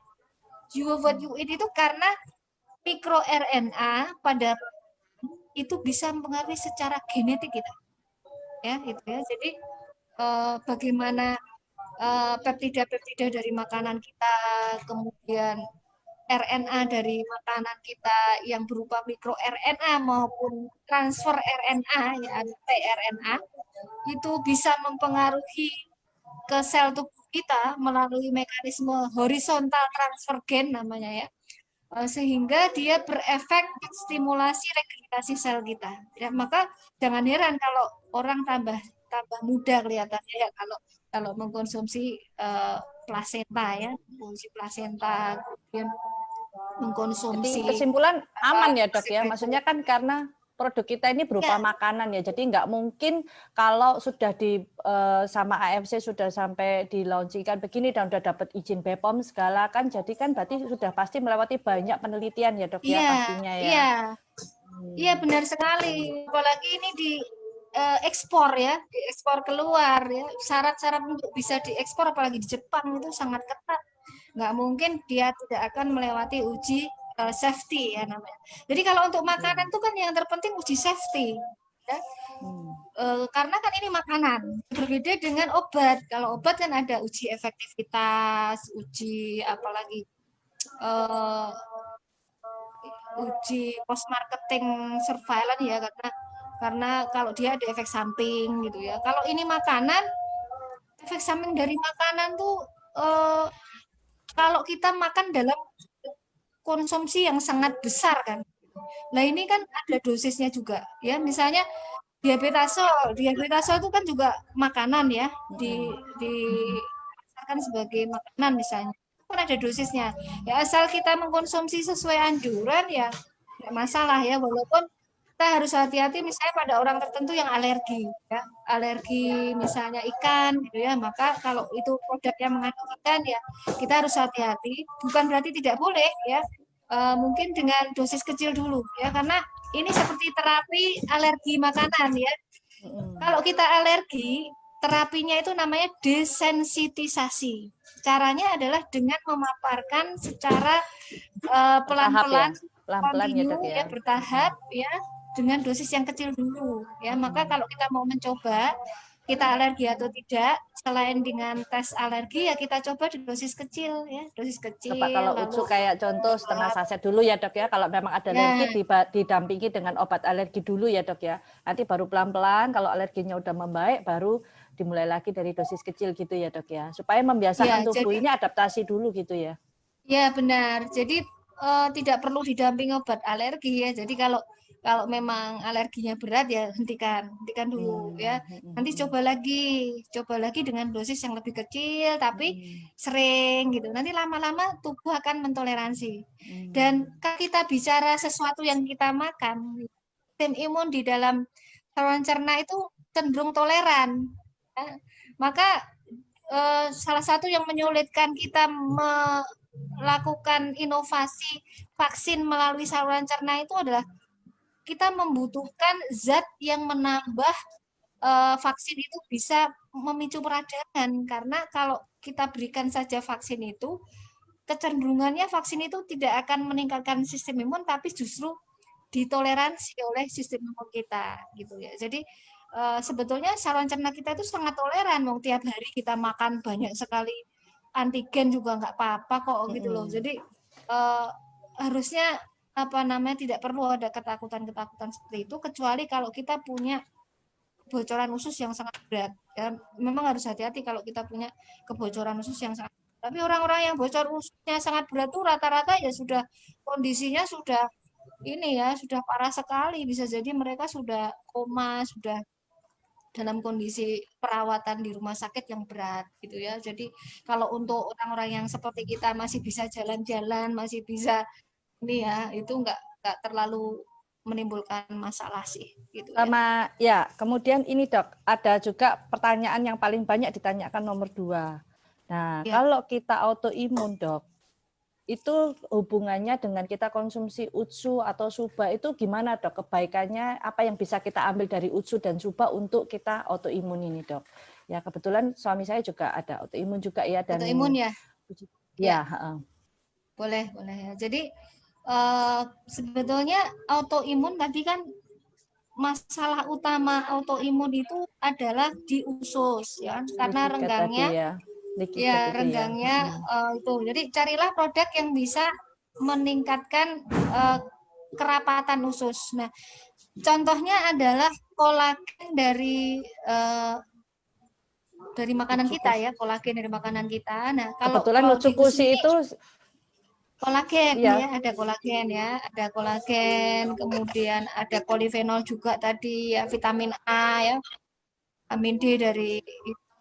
You are what you eat itu karena mikroRNA pada itu bisa mempengaruhi secara genetik kita. Ya, itu ya. Jadi bagaimana peptida-peptida dari makanan kita, kemudian RNA dari makanan kita yang berupa mikroRNA maupun transfer RNA ya, tRNA itu bisa mempengaruhi ke sel tubuh kita melalui mekanisme horizontal transfer gen namanya ya, sehingga dia berefek stimulasi regenerasi sel kita ya. Maka jangan heran kalau orang tambah muda kelihatannya ya kalau mengkonsumsi plasenta ya, mengkonsumsi plasenta, kemudian mengkonsumsi. Jadi kesimpulan aman ya dok ya, maksudnya kan karena produk kita ini berupa makanan ya, jadi nggak mungkin kalau sudah sama AFC sudah sampai di launchingkan begini dan udah dapat izin BPOM segala kan, jadi kan berarti sudah pasti melewati banyak penelitian ya dok ya pastinya ya. Iya, iya benar sekali. Apalagi ini di ekspor ya, diekspor keluar ya. Syarat-syarat untuk bisa diekspor apalagi di Jepang itu sangat ketat. Nggak mungkin dia tidak akan melewati uji safety ya namanya. Jadi kalau untuk makanan itu kan yang terpenting uji safety ya. Karena kan ini makanan, berbeda dengan obat. Kalau obat kan ada uji efektivitas, uji apalagi uji post marketing surveillance ya, karena kalau dia ada efek samping gitu ya. Kalau ini makanan, efek samping dari makanan tuh kalau kita makan dalam konsumsi yang sangat besar kan. Nah ini kan ada dosisnya juga ya. Misalnya Diabetasol itu kan juga makanan ya, dimasarkan sebagai makanan misalnya. Kan ada dosisnya. Ya asal kita mengkonsumsi sesuai anjuran ya nggak masalah ya, walaupun kita harus hati-hati misalnya pada orang tertentu yang alergi ya, alergi misalnya ikan gitu ya, maka kalau itu produk yang mengandung ikan ya kita harus hati-hati, bukan berarti tidak boleh ya. Mungkin dengan dosis kecil dulu ya, karena ini seperti terapi alergi makanan ya. Kalau kita alergi, terapinya itu namanya desensitisasi. Caranya adalah dengan memaparkan secara pelan-pelan, pelan-pelan ya, Dok, ya bertahap ya, dengan dosis yang kecil dulu ya. Maka kalau kita mau mencoba kita alergi atau tidak, selain dengan tes alergi ya kita coba di dosis kecil ya, dosis kecil. Coba kalau Utsu kayak contoh setengah saset dulu ya, Dok ya. Kalau memang ada alergi didampingi dengan obat alergi dulu ya, Dok ya. Nanti baru pelan-pelan kalau alerginya udah membaik baru dimulai lagi dari dosis kecil gitu ya, Dok ya. Supaya membiasakan tubuh ini adaptasi dulu gitu ya. Ya benar. Jadi tidak perlu didampingi obat alergi ya. Jadi kalau memang alerginya berat ya hentikan dulu ya. Nanti coba lagi dengan dosis yang lebih kecil tapi sering gitu. Nanti lama-lama tubuh akan mentoleransi. Dan kalau kita bicara sesuatu yang kita makan, sistem imun di dalam saluran cerna itu cenderung toleran. Ya. Maka salah satu yang menyulitkan kita melakukan inovasi vaksin melalui saluran cerna itu adalah kita membutuhkan zat yang menambah vaksin itu bisa memicu peradangan, karena kalau kita berikan saja vaksin itu kecenderungannya vaksin itu tidak akan meningkatkan sistem imun tapi justru ditoleransi oleh sistem imun kita gitu ya. Jadi sebetulnya saluran cerna kita itu sangat toleran, mau tiap hari kita makan banyak sekali antigen juga nggak apa-apa kok gitu loh. Jadi harusnya tidak perlu ada ketakutan seperti itu, kecuali kalau kita punya kebocoran usus yang sangat berat. Ya, memang harus hati-hati kalau kita punya kebocoran usus yang sangat berat. Tapi orang-orang yang bocor ususnya sangat berat tuh rata-rata ya sudah kondisinya sudah ini ya, sudah parah sekali. Bisa jadi mereka sudah koma, sudah dalam kondisi perawatan di rumah sakit yang berat gitu ya. Jadi kalau untuk orang-orang yang seperti kita masih bisa jalan-jalan, masih bisa ini ya, itu enggak terlalu menimbulkan masalah sih gitu sama ya. Kemudian ini, Dok, ada juga pertanyaan yang paling banyak ditanyakan nomor 2. Nah, kalau kita autoimun, Dok, itu hubungannya dengan kita konsumsi Utsu atau Suba itu gimana, Dok? Kebaikannya apa yang bisa kita ambil dari Utsu dan Suba untuk kita autoimun ini, Dok? Ya, kebetulan suami saya juga ada autoimun juga ya, dan autoimun ya. Ya, boleh ya. Jadi sebetulnya autoimun tadi kan masalah utama autoimun itu adalah di usus ya, karena renggangnya renggangnya itu. Jadi carilah produk yang bisa meningkatkan kerapatan usus. Nah, contohnya adalah kolagen dari makanan kita ya, kolagen dari makanan kita. Nah, kebetulan Utsukushi itu kolagen ya, ada kolagen, kemudian ada polifenol juga tadi ya, vitamin A ya, vitamin D dari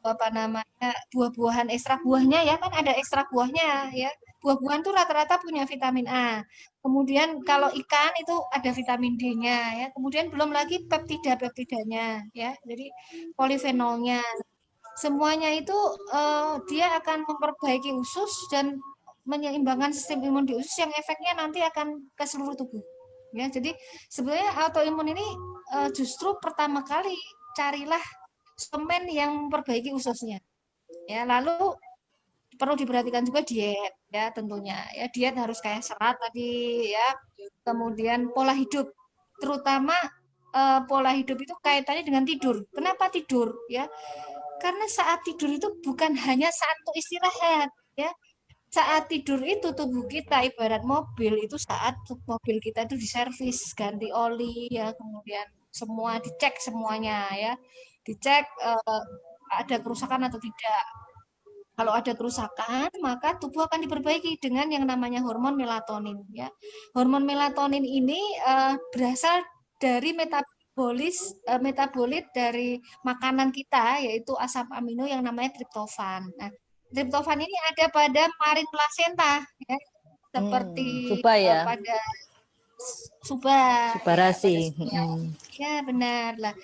buah-buahan, ekstrak buahnya ya, kan ada ekstrak buahnya ya. Buah-buahan tuh rata-rata punya vitamin A. Kemudian kalau ikan itu ada vitamin D-nya ya. Kemudian belum lagi peptidanya ya. Jadi polifenolnya. Semuanya itu dia akan memperbaiki usus dan menyeimbangkan sistem imun di usus yang efeknya nanti akan ke seluruh tubuh. Ya, jadi sebenarnya autoimun ini justru pertama kali carilah suplemen yang memperbaiki ususnya. Ya, lalu perlu diperhatikan juga diet ya tentunya. Ya, diet harus kayak serat tadi ya. Kemudian pola hidup, terutama pola hidup itu kaitannya dengan tidur. Kenapa tidur ya? Karena saat tidur itu bukan hanya saat untuk istirahat ya. Saat tidur itu tubuh kita ibarat mobil, itu saat mobil kita itu diservis, ganti oli ya, kemudian semua dicek semuanya ya, dicek ada kerusakan atau tidak. Kalau ada kerusakan, maka tubuh akan diperbaiki dengan yang namanya hormon melatonin ya. Hormon melatonin ini berasal dari metabolisme metabolit dari makanan kita, yaitu asam amino yang namanya triptofan. Nah, triptofan ini ada pada marin plasenta, ya, seperti Suba ya, pada suba, ya, pada subarasi. suba. Ya, benar lah.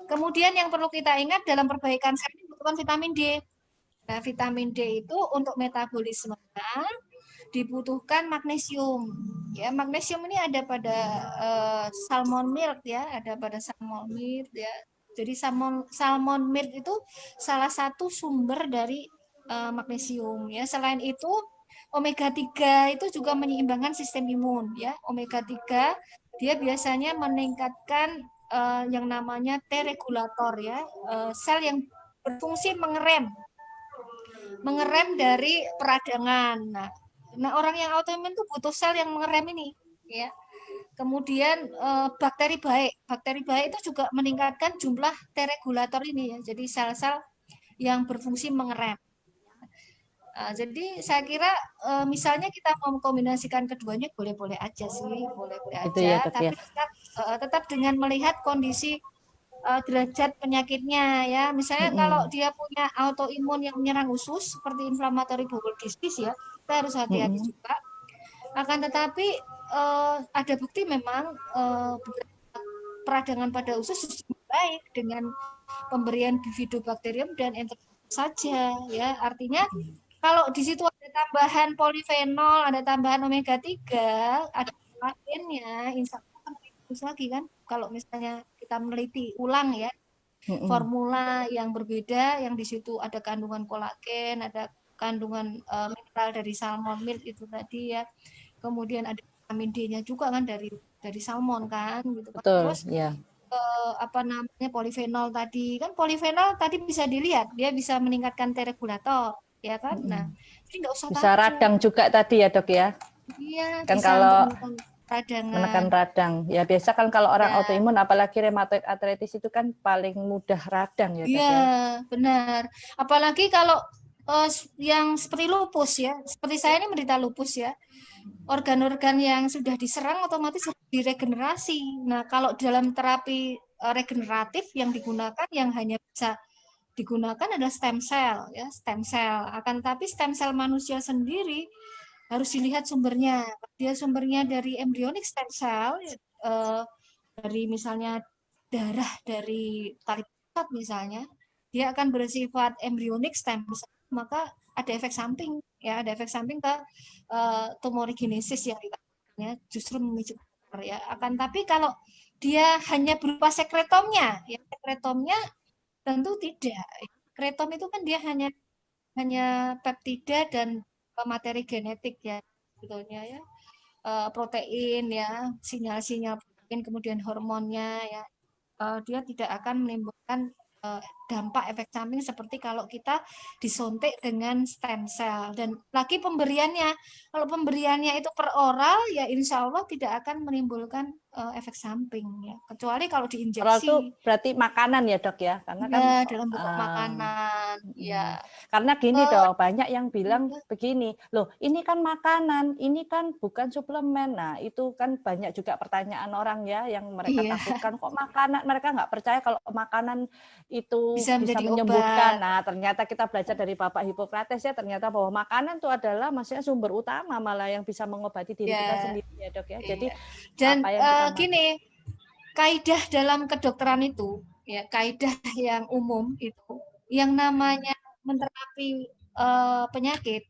Kemudian yang perlu kita ingat dalam perbaikan sel ini dibutuhkan vitamin D. Nah, vitamin D itu untuk metabolisme dibutuhkan magnesium. Ya, magnesium ini ada pada salmon milk ya, ada pada salmon milk ya. Jadi salmon milk itu salah satu sumber dari magnesium ya. Selain itu omega 3 itu juga menyeimbangkan sistem imun ya. Omega 3 dia biasanya meningkatkan yang namanya T regulator ya, sel yang berfungsi mengerem dari peradangan. Nah, orang yang autoimun itu butuh sel yang mengerem ini, ya. Kemudian bakteri baik itu juga meningkatkan jumlah T regulator ini ya. Jadi sel-sel yang berfungsi mengerem. Jadi saya kira misalnya kita mau mengkombinasikan keduanya boleh-boleh aja sih, boleh-boleh aja. Itu ya, Dok, tapi ya. tetap dengan melihat kondisi derajat penyakitnya ya. Misalnya kalau dia punya autoimun yang menyerang usus seperti inflammatory bowel disease ya, kita harus hati-hati juga. Akan tetapi ada bukti memang peradangan pada usus baik dengan pemberian bifidobakterium dan enterococcus saja ya. Artinya kalau di situ ada tambahan polifenol, ada tambahan omega 3, ada kolagennya, insya Allah bagus lagi kan. Kalau misalnya kita meneliti ulang ya, formula yang berbeda, yang di situ ada kandungan kolagen, ada kandungan mineral dari salmon milk itu tadi ya. Kemudian ada vitamin D-nya juga kan dari salmon kan gitu. Betul, Terus ya. apa namanya polifenol tadi kan, polifenol tadi bisa dilihat dia bisa meningkatkan T regulator ya kan. Nah, jadi nggak usah Bisa takut. radang juga tadi ya, Dok ya. Iya, Kan bisa kalau untuk radangan. menekan radang. Ya biasa kan kalau orang Ya. autoimun apalagi rheumatoid arthritis itu kan paling mudah radang ya, Dok Iya, ya. benar. Apalagi kalau yang seperti lupus ya, seperti saya ini menderita lupus ya. Organ-organ yang sudah diserang otomatis diregenerasi. Nah, kalau dalam terapi regeneratif yang digunakan yang hanya bisa digunakan adalah stem cell ya, stem cell. Akan tapi stem cell manusia sendiri harus dilihat sumbernya. Dia sumbernya dari embryonic stem cell dari misalnya darah dari tali pusat misalnya, dia akan bersifat embryonic stem cell, maka ada efek samping ya, ada efek samping ke tumorigenesis yang dikatakannya justru memicu kanker ya. Akan tapi kalau dia hanya berupa sekretomnya, ya sekretomnya tentu tidak. Sekretom itu kan dia hanya peptida dan materi genetik ya sebetulnya ya, protein ya, sinyal-sinyal protein, kemudian hormonnya ya, dia tidak akan menimbulkan dampak efek samping seperti kalau kita disuntik dengan stem cell. Dan lagi pemberiannya, kalau pemberiannya itu per oral ya insya Allah tidak akan menimbulkan efek samping ya, kecuali kalau Oral diinjeksi. itu berarti makanan ya, Dok ya, karena kan Ya, dalam bentuk makanan ya. Karena gini dong, banyak yang bilang begini, loh ini kan makanan, ini kan bukan suplemen. Nah itu kan banyak juga pertanyaan orang ya yang mereka takutkan, kok makanan, mereka nggak percaya kalau makanan itu bisa menyembuhkan. Obat. Nah ternyata kita belajar dari Bapak Hippocrates ya, ternyata bahwa makanan itu adalah maksudnya sumber utama malah yang bisa mengobati diri kita sendiri ya, Dok ya. Jadi dan apa yang kita gini, kaidah dalam kedokteran itu ya, kaidah yang umum itu yang namanya menterapi penyakit,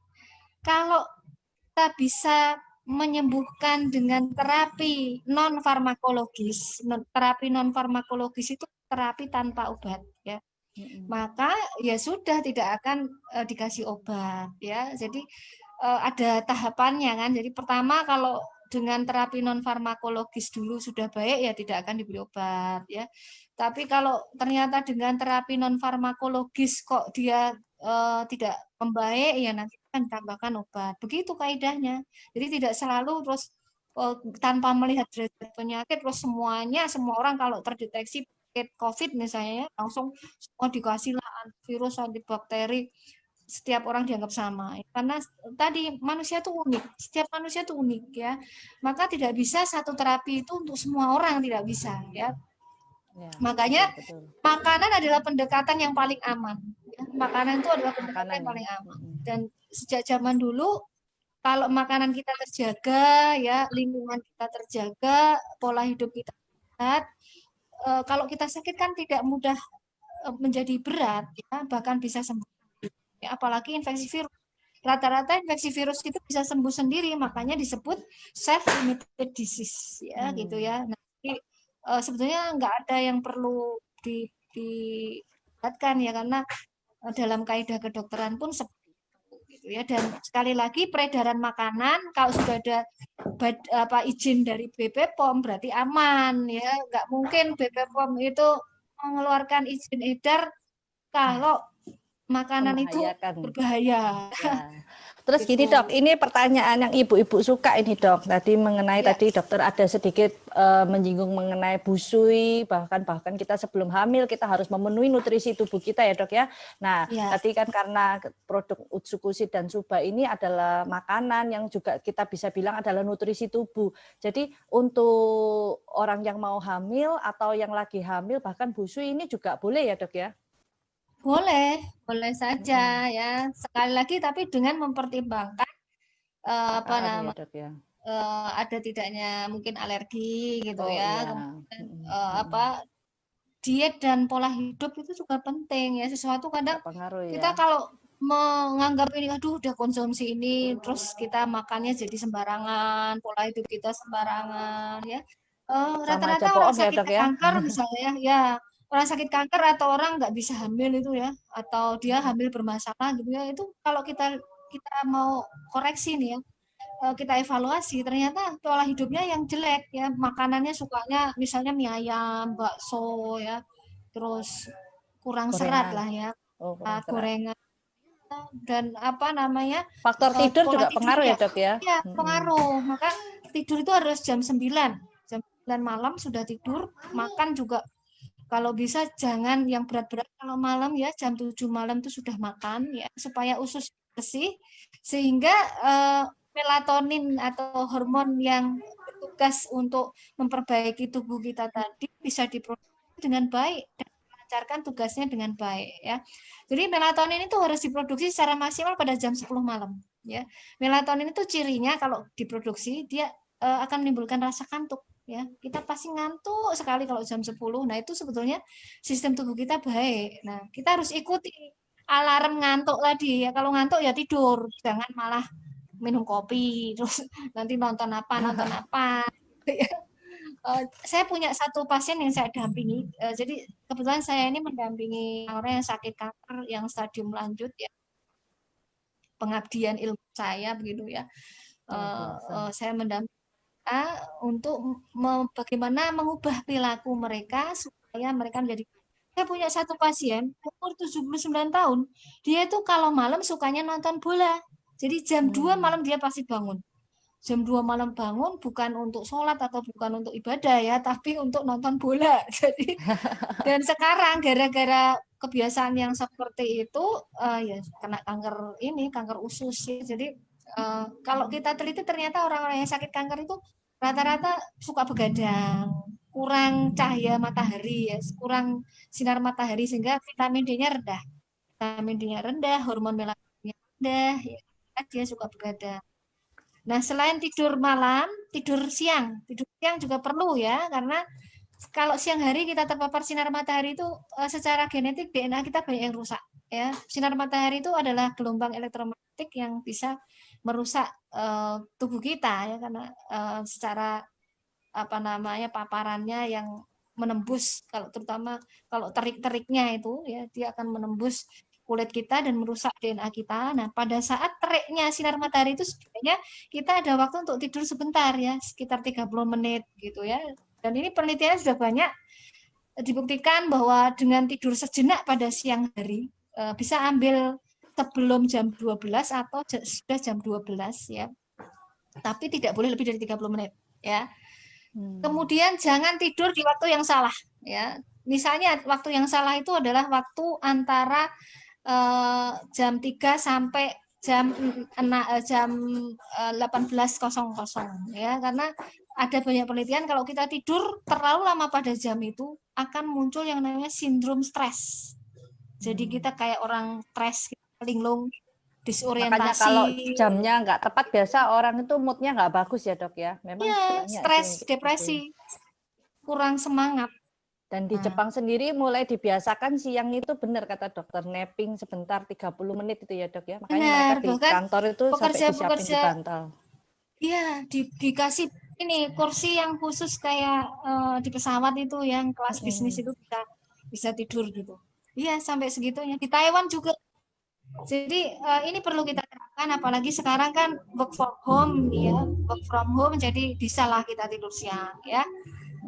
kalau kita bisa menyembuhkan dengan terapi non farmakologis. Terapi non farmakologis itu terapi tanpa obat ya. Maka ya sudah tidak akan dikasih obat ya. Jadi ada tahapannya kan. Jadi pertama kalau dengan terapi non farmakologis dulu sudah baik ya tidak akan diberi obat ya. Tapi kalau ternyata dengan terapi non farmakologis kok dia tidak membaik ya nanti akan ditambahkan obat. Begitu kaidahnya. Jadi tidak selalu terus tanpa melihat derajat penyakit terus semua orang kalau terdeteksi penyakit COVID misalnya langsung semua dikasih lah antivirus, antibakteri, setiap orang dianggap sama. Karena tadi manusia itu unik, setiap manusia itu unik ya. Maka tidak bisa satu terapi itu untuk semua orang, tidak bisa ya. Ya, Makanya betul. makanan adalah pendekatan yang paling aman. Ya. Makanan itu adalah pendekatan Makanan yang ya. paling aman. Dan sejak zaman dulu, kalau makanan kita terjaga, ya lingkungan kita terjaga, pola hidup kita sehat, kalau kita sakit kan tidak mudah menjadi berat, ya, bahkan bisa sembuh. Ya, apalagi infeksi virus. Rata-rata infeksi virus itu bisa sembuh sendiri, makanya disebut self-limited disease, ya gitu ya. Nah, jadi, sebetulnya nggak ada yang perlu diberatkan ya, karena dalam kaidah kedokteran pun seperti itu gitu ya. Dan sekali lagi peredaran makanan kalau sudah ada izin dari BPOM berarti aman ya. Nggak mungkin BPOM itu mengeluarkan izin edar kalau makanan itu Membahayakan. berbahaya. Ya. Terus Gitu. gini dok, ini pertanyaan yang ibu-ibu suka ini dok. Tadi mengenai Ya. tadi dokter ada sedikit menyinggung mengenai busui, bahkan kita sebelum hamil kita harus memenuhi nutrisi tubuh kita ya dok ya. Nah Ya. tadi kan karena produk Utsukushi dan Suba ini adalah makanan yang juga kita bisa bilang adalah nutrisi tubuh. Jadi untuk orang yang mau hamil atau yang lagi hamil bahkan busui ini juga boleh ya dok ya? Boleh saja ya. Sekali lagi tapi dengan mempertimbangkan apa Paparan ya nama dok ya. ada tidaknya mungkin alergi gitu Oh ya. iya. Kemudian diet dan pola hidup itu juga penting ya. Sesuatu kadang Pengaruh kita ya. kalau menganggap ini aduh udah konsumsi ini terus kita makannya jadi sembarangan, pola hidup kita sembarangan ya. Sama aja Rata-rata orang bohong ya sakit dok ya. kanker misalnya ya orang sakit kanker atau orang nggak bisa hamil itu ya atau dia hamil bermasalah gitu ya itu kalau kita mau koreksi nih ya kita evaluasi ternyata pola hidupnya yang jelek ya makanannya sukanya misalnya mie ayam bakso ya terus kurang serat Gorengan. lah ya Oh, kurang serat. gorengan dan apa namanya Faktor tidur pola juga pengaruh ya tidurnya dok ya. ya pengaruh maka tidur itu harus jam 9 malam sudah tidur makan juga kalau bisa jangan yang berat-berat kalau malam ya jam 7 malam itu sudah makan ya supaya usus bersih sehingga melatonin atau hormon yang bertugas untuk memperbaiki tubuh kita tadi bisa diproduksi dengan baik dan melancarkan tugasnya dengan baik ya. Jadi melatonin itu harus diproduksi secara maksimal pada jam 10 malam ya. Melatonin itu cirinya kalau diproduksi dia akan menimbulkan rasa kantuk ya kita pasti ngantuk sekali kalau jam 10. Nah itu sebetulnya sistem tubuh kita baik. Nah kita harus ikuti alarm ngantuk tadi ya kalau ngantuk ya tidur jangan malah minum kopi terus nanti nonton apa saya punya satu pasien yang saya dampingi jadi kebetulan saya ini mendampingi orang yang sakit kanker yang stadium lanjut ya pengabdian ilmu saya begitu ya saya mendampingi untuk bagaimana mengubah perilaku mereka supaya mereka menjadi saya punya satu pasien umur 79 tahun dia itu kalau malam sukanya nonton bola jadi jam 2 malam dia pasti bangun jam 2 malam bangun bukan untuk sholat atau bukan untuk ibadah ya tapi untuk nonton bola jadi dan sekarang gara-gara kebiasaan yang seperti itu ya kena kanker usus ya. Jadi kalau kita teliti ternyata orang-orang yang sakit kanker itu rata-rata suka begadang, kurang cahaya matahari ya, kurang sinar matahari sehingga vitamin D-nya rendah. Vitamin D-nya rendah, hormon melatoninnya rendah, ya, dia suka begadang. Nah, selain tidur malam, tidur siang juga perlu ya, karena kalau siang hari kita terpapar sinar matahari itu secara genetik DNA kita banyak yang rusak ya. Sinar matahari itu adalah gelombang elektromagnetik yang bisa merusak tubuh kita ya karena secara apa namanya paparannya yang menembus kalau terutama kalau terik-teriknya itu ya dia akan menembus kulit kita dan merusak DNA kita. Nah, pada saat teriknya sinar matahari itu sebenarnya kita ada waktu untuk tidur sebentar ya, sekitar 30 menit gitu ya. Dan ini penelitian sudah banyak dibuktikan bahwa dengan tidur sejenak pada siang hari bisa ambil sebelum jam 12 atau sudah jam 12 ya. Tapi tidak boleh lebih dari 30 menit ya. Kemudian jangan tidur di waktu yang salah ya. Misalnya waktu yang salah itu adalah waktu antara jam 3 sampai jam 18.00 ya karena ada banyak penelitian kalau kita tidur terlalu lama pada jam itu akan muncul yang namanya sindrom stres. Jadi kita kayak orang stres, linglung, Makanya kalau disorientasi. jamnya nggak tepat, biasa orang itu moodnya nggak bagus ya dok ya. Memang Ya, banyak sih yang stres, kayak gitu. depresi, kurang semangat. Dan di Nah. Jepang sendiri mulai dibiasakan siang itu benar kata dokter, napping sebentar 30 menit itu ya dok ya. Makanya mereka Benar, di bahkan kantor itu sampai disiapin di pekerja-pekerja bantal. iya dikasih ini kursi yang khusus kayak di pesawat itu yang kelas bisnis itu bisa tidur gitu. Iya, sampai segitunya. Di Taiwan juga. Jadi ini perlu kita terapkan, apalagi sekarang kan work from home ya, work from home, jadi bisalah kita tidur siang ya,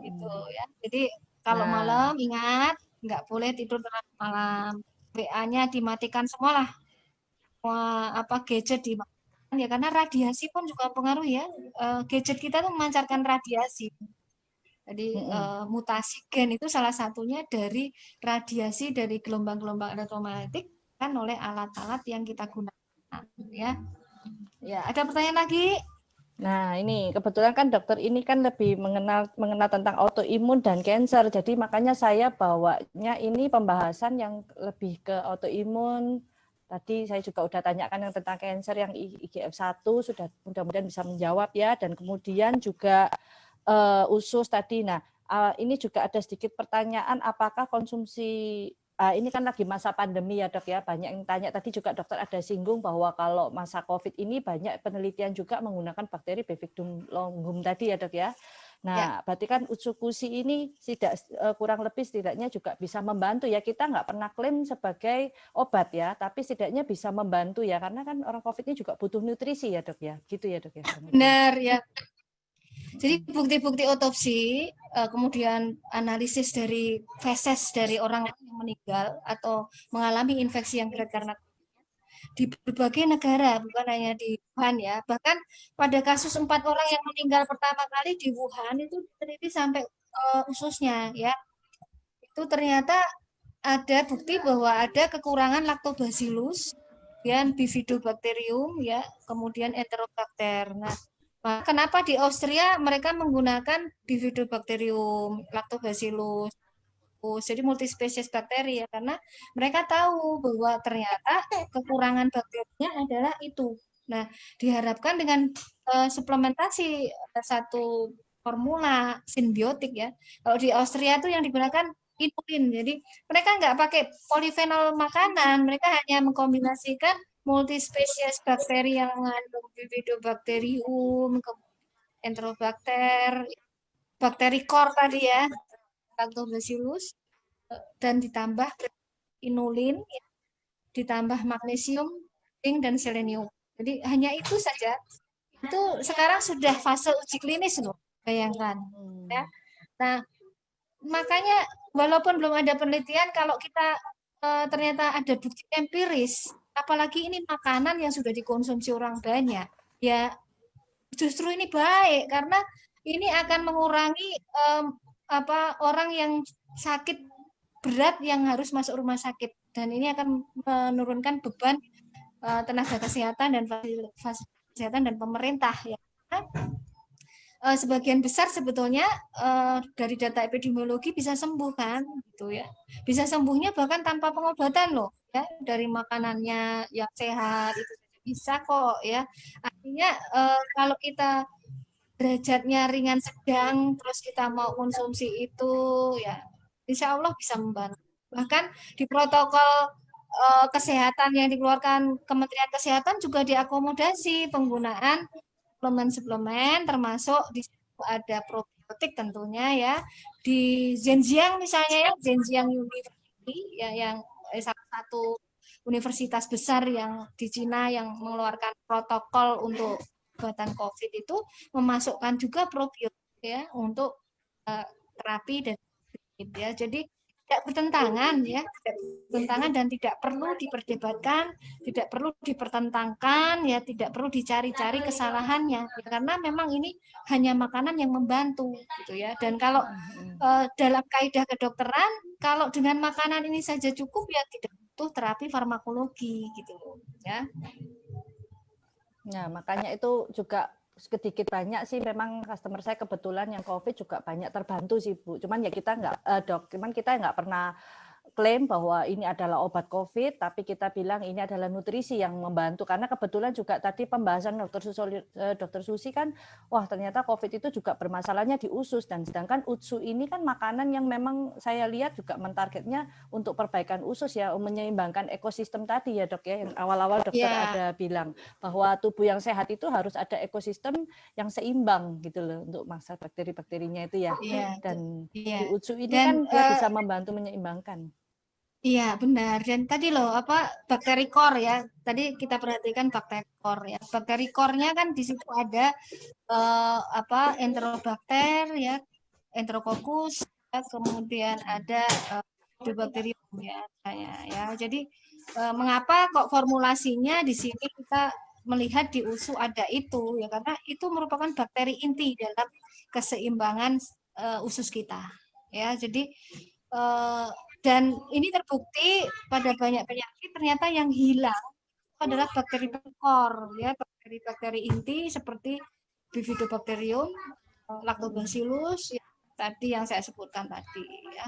gitu ya. Jadi kalau malam ingat nggak boleh tidur terlalu malam. WA-nya dimatikan semua lah, semua gadget dimatikan ya, karena radiasi pun juga pengaruh ya. Gadget kita tuh memancarkan radiasi. Jadi mutasi gen itu salah satunya dari radiasi dari gelombang-gelombang elektromagnetik kan oleh alat-alat yang kita gunakan ya. Ya, ada pertanyaan lagi? Nah, ini kebetulan kan dokter ini kan lebih mengenal tentang autoimun dan cancer. Jadi makanya saya bawanya ini pembahasan yang lebih ke autoimun. Tadi saya juga udah tanyakan yang tentang cancer yang IGF-1 sudah mudah-mudahan bisa menjawab ya, dan kemudian juga usus tadi. Nah, ini juga ada sedikit pertanyaan, apakah konsumsi ini kan lagi masa pandemi ya dok ya, banyak yang tanya, tadi juga dokter ada singgung bahwa kalau masa COVID ini banyak penelitian juga menggunakan bakteri Bifidum longum tadi ya dok ya. Nah, berarti kan Utsukushi ini tidak kurang lebih setidaknya juga bisa membantu ya, kita nggak pernah klaim sebagai obat ya, tapi setidaknya bisa membantu ya, karena kan orang COVID ini juga butuh nutrisi ya dok ya, gitu ya dok ya. Benar ya. Jadi bukti-bukti otopsi, kemudian analisis dari feses dari orang yang meninggal atau mengalami infeksi yang berat karena di berbagai negara, bukan hanya di Wuhan ya. Bahkan pada kasus 4 orang yang meninggal pertama kali di Wuhan itu diteliti sampai ususnya ya. Itu ternyata ada bukti bahwa ada kekurangan Lactobacillus, kemudian Bifidobacterium ya, kemudian Enterobacter. Nah, kenapa di Austria mereka menggunakan Bifidobacterium, Lactobacillus, jadi multispesies bakteri ya, karena mereka tahu bahwa ternyata kekurangan bakterinya adalah itu. Nah, diharapkan dengan suplementasi satu formula simbiotik ya. Kalau di Austria itu yang digunakan inulin. Jadi mereka nggak pakai polifenol makanan, mereka hanya mengkombinasikan multispesies bakteri yang mengandung Bifidobacterium, Enterobacter, bakteri core tadi ya, Lactobacillus, dan ditambah inulin, ditambah magnesium, zinc, dan selenium. Jadi hanya itu saja. Itu sekarang sudah fase uji klinis loh, bayangkan. Ya. Nah, makanya walaupun belum ada penelitian, kalau kita ternyata ada bukti empiris, apalagi ini makanan yang sudah dikonsumsi orang banyak, ya justru ini baik karena ini akan mengurangi orang yang sakit berat yang harus masuk rumah sakit, dan ini akan menurunkan beban tenaga kesehatan dan fasilitas kesehatan dan pemerintah ya. Sebagian besar sebetulnya dari data epidemiologi bisa sembuh kan gitu ya, bisa sembuhnya bahkan tanpa pengobatan loh ya, dari makanannya yang sehat itu bisa kok ya. Artinya kalau kita derajatnya ringan sedang terus kita mau konsumsi itu ya insya Allah bisa membantu. Bahkan di protokol kesehatan yang dikeluarkan Kementerian Kesehatan juga diakomodasi penggunaan suplemen-suplemen, termasuk di situ ada probiotik tentunya ya. Di Zhenjiang misalnya ya, Zhenjiang University ya, yang salah satu universitas besar yang di Cina yang mengeluarkan protokol untuk obatan COVID itu memasukkan juga probiotik ya untuk terapi dan ya. Jadi tidak bertentangan ya, tidak bertentangan dan tidak perlu diperdebatkan, tidak perlu dipertentangkan ya, tidak perlu dicari-cari kesalahannya karena memang ini hanya makanan yang membantu gitu ya. Dan kalau dalam kaidah kedokteran, kalau dengan makanan ini saja cukup ya tidak butuh terapi farmakologi gitu ya. Nah, makanya itu juga sedikit banyak sih memang customer saya kebetulan yang COVID juga banyak terbantu sih Bu. Cuman ya kita nggak Dok, cuman kita nggak pernah klaim bahwa ini adalah obat COVID, tapi kita bilang ini adalah nutrisi yang membantu. Karena kebetulan juga tadi pembahasan Dr. Susi kan, wah ternyata COVID itu juga bermasalahnya di usus. Dan sedangkan UTSU ini kan makanan yang memang saya lihat juga mentargetnya untuk perbaikan usus ya, menyeimbangkan ekosistem tadi ya Dok ya. Yang awal-awal dokter ada bilang bahwa tubuh yang sehat itu harus ada ekosistem yang seimbang gitu loh untuk masa bakteri-bakterinya itu ya. Dan di UTSU ini kan dia bisa membantu menyeimbangkan. Iya benar, dan tadi loh bakteri core ya, tadi kita perhatikan bakteri core ya, bakteri core-nya kan di situ ada enterobakter ya, enterococcus ya, kemudian ada Bifidobacterium ya, jadi mengapa kok formulasinya di sini kita melihat di USU ada itu ya, karena itu merupakan bakteri inti dalam keseimbangan usus kita ya, jadi dan ini terbukti pada banyak penyakit ternyata yang hilang adalah bakteri core ya, bakteri-bakteri inti seperti Bifidobacterium, Lactobacillus ya, tadi yang saya sebutkan tadi ya.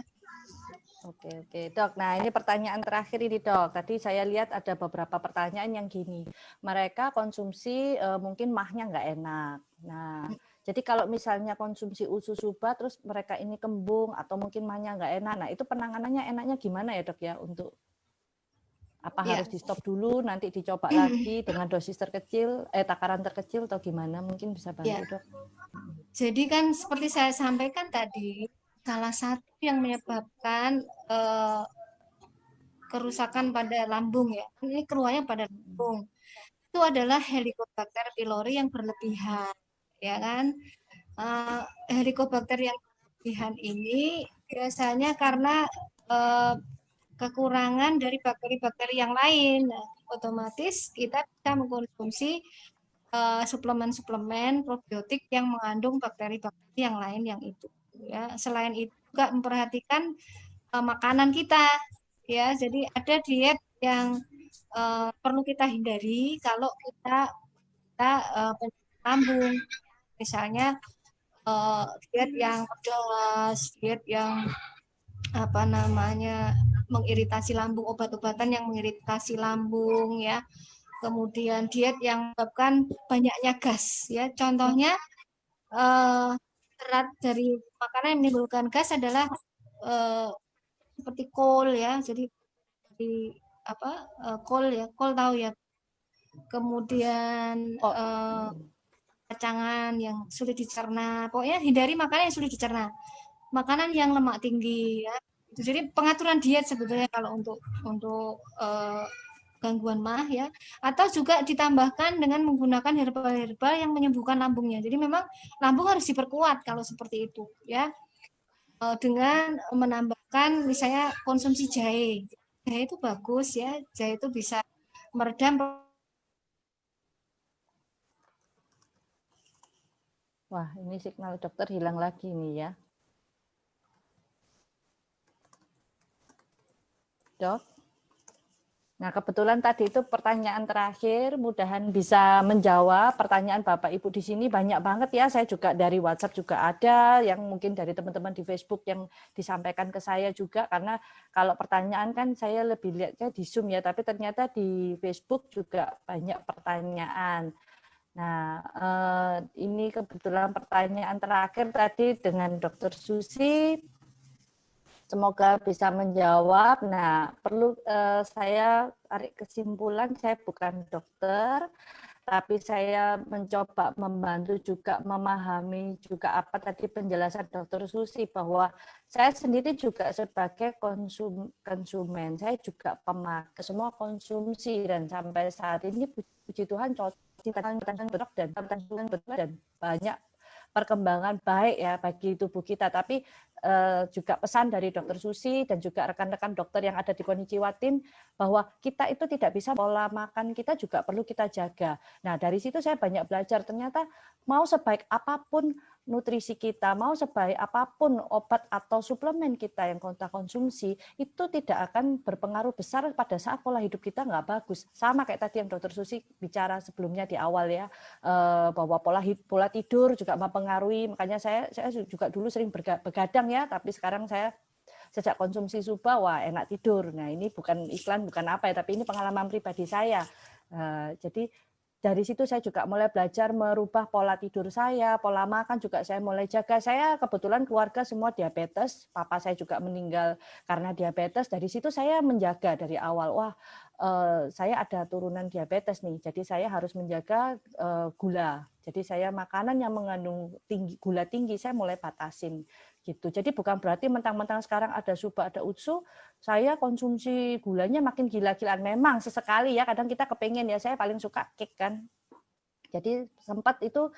Oke Dok. Nah ini pertanyaan terakhir ini Dok. Tadi saya lihat ada beberapa pertanyaan yang gini. Mereka konsumsi mungkin mahnya nggak enak. Nah jadi kalau misalnya konsumsi usus subah terus mereka ini kembung atau mungkin mahnya nggak enak. Nah itu penanganannya enaknya gimana ya Dok ya untuk apa harus di stop dulu nanti dicoba lagi dengan dosis terkecil, takaran terkecil atau gimana mungkin bisa bantu Dok. Jadi kan seperti saya sampaikan tadi, salah satu yang menyebabkan kerusakan pada lambung ya, ini keluarnya pada lambung, itu adalah Helicobacter pylori yang berlebihan, ya kan? Helicobacter yang berlebihan ini biasanya karena kekurangan dari bakteri-bakteri yang lain. Nah, otomatis kita bisa mengkonsumsi suplemen-suplemen probiotik yang mengandung bakteri-bakteri yang lain yang itu. Ya, selain itu juga memperhatikan makanan kita. Ya, jadi ada diet yang perlu kita hindari kalau kita lambung. Misalnya diet yang pedas, diet yang mengiritasi lambung, obat-obatan yang mengiritasi lambung ya. Kemudian diet yang menyebabkan banyaknya gas ya. Contohnya berat dari makanan yang menimbulkan gas adalah seperti kol ya. Jadi kol ya, kol tahu ya. Kemudian kacangan yang sulit dicerna. Pokoknya hindari makanan yang sulit dicerna. Makanan yang lemak tinggi ya. Jadi pengaturan diet sebetulnya kalau untuk gangguan mah ya, atau juga ditambahkan dengan menggunakan herbal-herbal yang menyembuhkan lambungnya. Jadi memang lambung harus diperkuat kalau seperti itu ya, dengan menambahkan misalnya konsumsi jahe. Jahe itu bagus ya, jahe itu bisa meredam. Wah ini signal dokter hilang lagi nih ya. Dok. Nah, kebetulan tadi itu pertanyaan terakhir, mudahan bisa menjawab pertanyaan Bapak Ibu di sini banyak banget ya. Saya juga dari WhatsApp juga ada, yang mungkin dari teman-teman di Facebook yang disampaikan ke saya juga, karena kalau pertanyaan kan saya lebih lihatnya di Zoom ya, tapi ternyata di Facebook juga banyak pertanyaan. Nah, ini kebetulan pertanyaan terakhir tadi dengan Dr. Susi. Semoga bisa menjawab. Nah, perlu saya tarik kesimpulan, saya bukan dokter, tapi saya mencoba membantu juga memahami juga apa tadi penjelasan Dr. Susi, bahwa saya sendiri juga sebagai konsumen, saya juga pemakai, semua konsumsi, dan sampai saat ini puji Tuhan dan banyak perkembangan baik ya bagi tubuh kita. Tapi juga pesan dari Dr. Susi dan juga rekan-rekan dokter yang ada di Konnichiwa Tim, bahwa kita itu tidak bisa, pola makan kita juga perlu kita jaga. Nah dari situ saya banyak belajar, ternyata mau sebaik apapun nutrisi kita, mau sebaik apapun obat atau suplemen kita yang kita konsumsi, itu tidak akan berpengaruh besar pada saat pola hidup kita nggak bagus. Sama kayak tadi yang Dokter Susi bicara sebelumnya di awal ya, bahwa pola tidur juga mempengaruhi. Makanya saya juga dulu sering begadang ya, tapi sekarang saya sejak konsumsi Suba, wah enak tidur. Nah ini bukan iklan, bukan apa ya, tapi ini pengalaman pribadi saya. Jadi dari situ saya juga mulai belajar merubah pola tidur saya, pola makan juga saya mulai jaga. Saya kebetulan keluarga semua diabetes, papa saya juga meninggal karena diabetes. Dari situ saya menjaga dari awal, wah saya ada turunan diabetes nih, jadi saya harus menjaga gula. Jadi saya makanan yang mengandung gula tinggi saya mulai batasin gitu. Jadi bukan berarti mentang-mentang sekarang ada Suba, ada Utsu, saya konsumsi gulanya makin gila-gilaan. Memang sesekali ya, kadang kita kepengen ya, saya paling suka cake kan. Jadi sempat itu,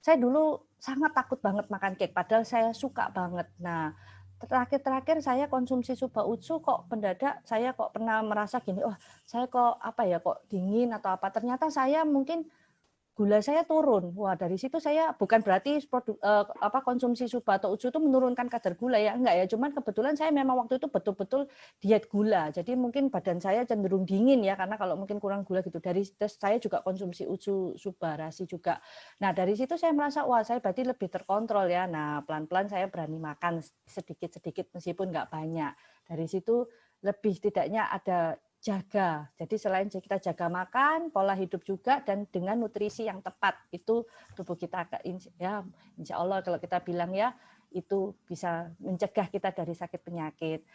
saya dulu sangat takut banget makan cake, padahal saya suka banget. Nah, terakhir saya konsumsi Suba Utsu kok mendadak saya kok pernah merasa gini, oh saya kok apa ya, kok dingin atau apa. Ternyata saya mungkin gula saya turun. Wah, dari situ saya bukan berarti konsumsi Suba atau Utsu itu menurunkan kadar gula ya, enggak ya. Cuman kebetulan saya memang waktu itu betul-betul diet gula. Jadi mungkin badan saya cenderung dingin ya, karena kalau mungkin kurang gula gitu. Terus saya juga konsumsi Utsu Suba Rasi juga. Nah, dari situ saya merasa wah, saya berarti lebih terkontrol ya. Nah, pelan-pelan saya berani makan sedikit-sedikit meskipun enggak banyak. Dari situ lebih tidaknya ada jaga. Jadi selain kita jaga makan, pola hidup juga, dan dengan nutrisi yang tepat, itu tubuh kita ya insya Allah kalau kita bilang ya itu bisa mencegah kita dari sakit penyakit.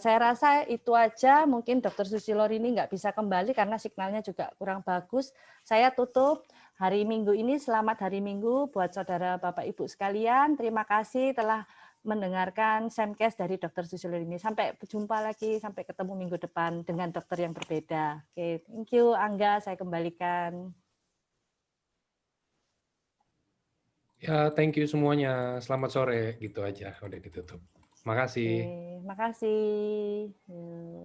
Saya rasa itu aja. Mungkin Dokter Susilo ini nggak bisa kembali karena signalnya juga kurang bagus. Saya tutup hari Minggu ini. Selamat hari Minggu buat saudara Bapak Ibu sekalian. Terima kasih telah mendengarkan Semcast dari Dokter Susilo ini. Sampai berjumpa lagi, sampai ketemu minggu depan dengan dokter yang berbeda. Oke, thank you Angga, saya kembalikan. Ya, thank you semuanya. Selamat sore, gitu aja. Udah ditutup. Makasih. Oke, makasih.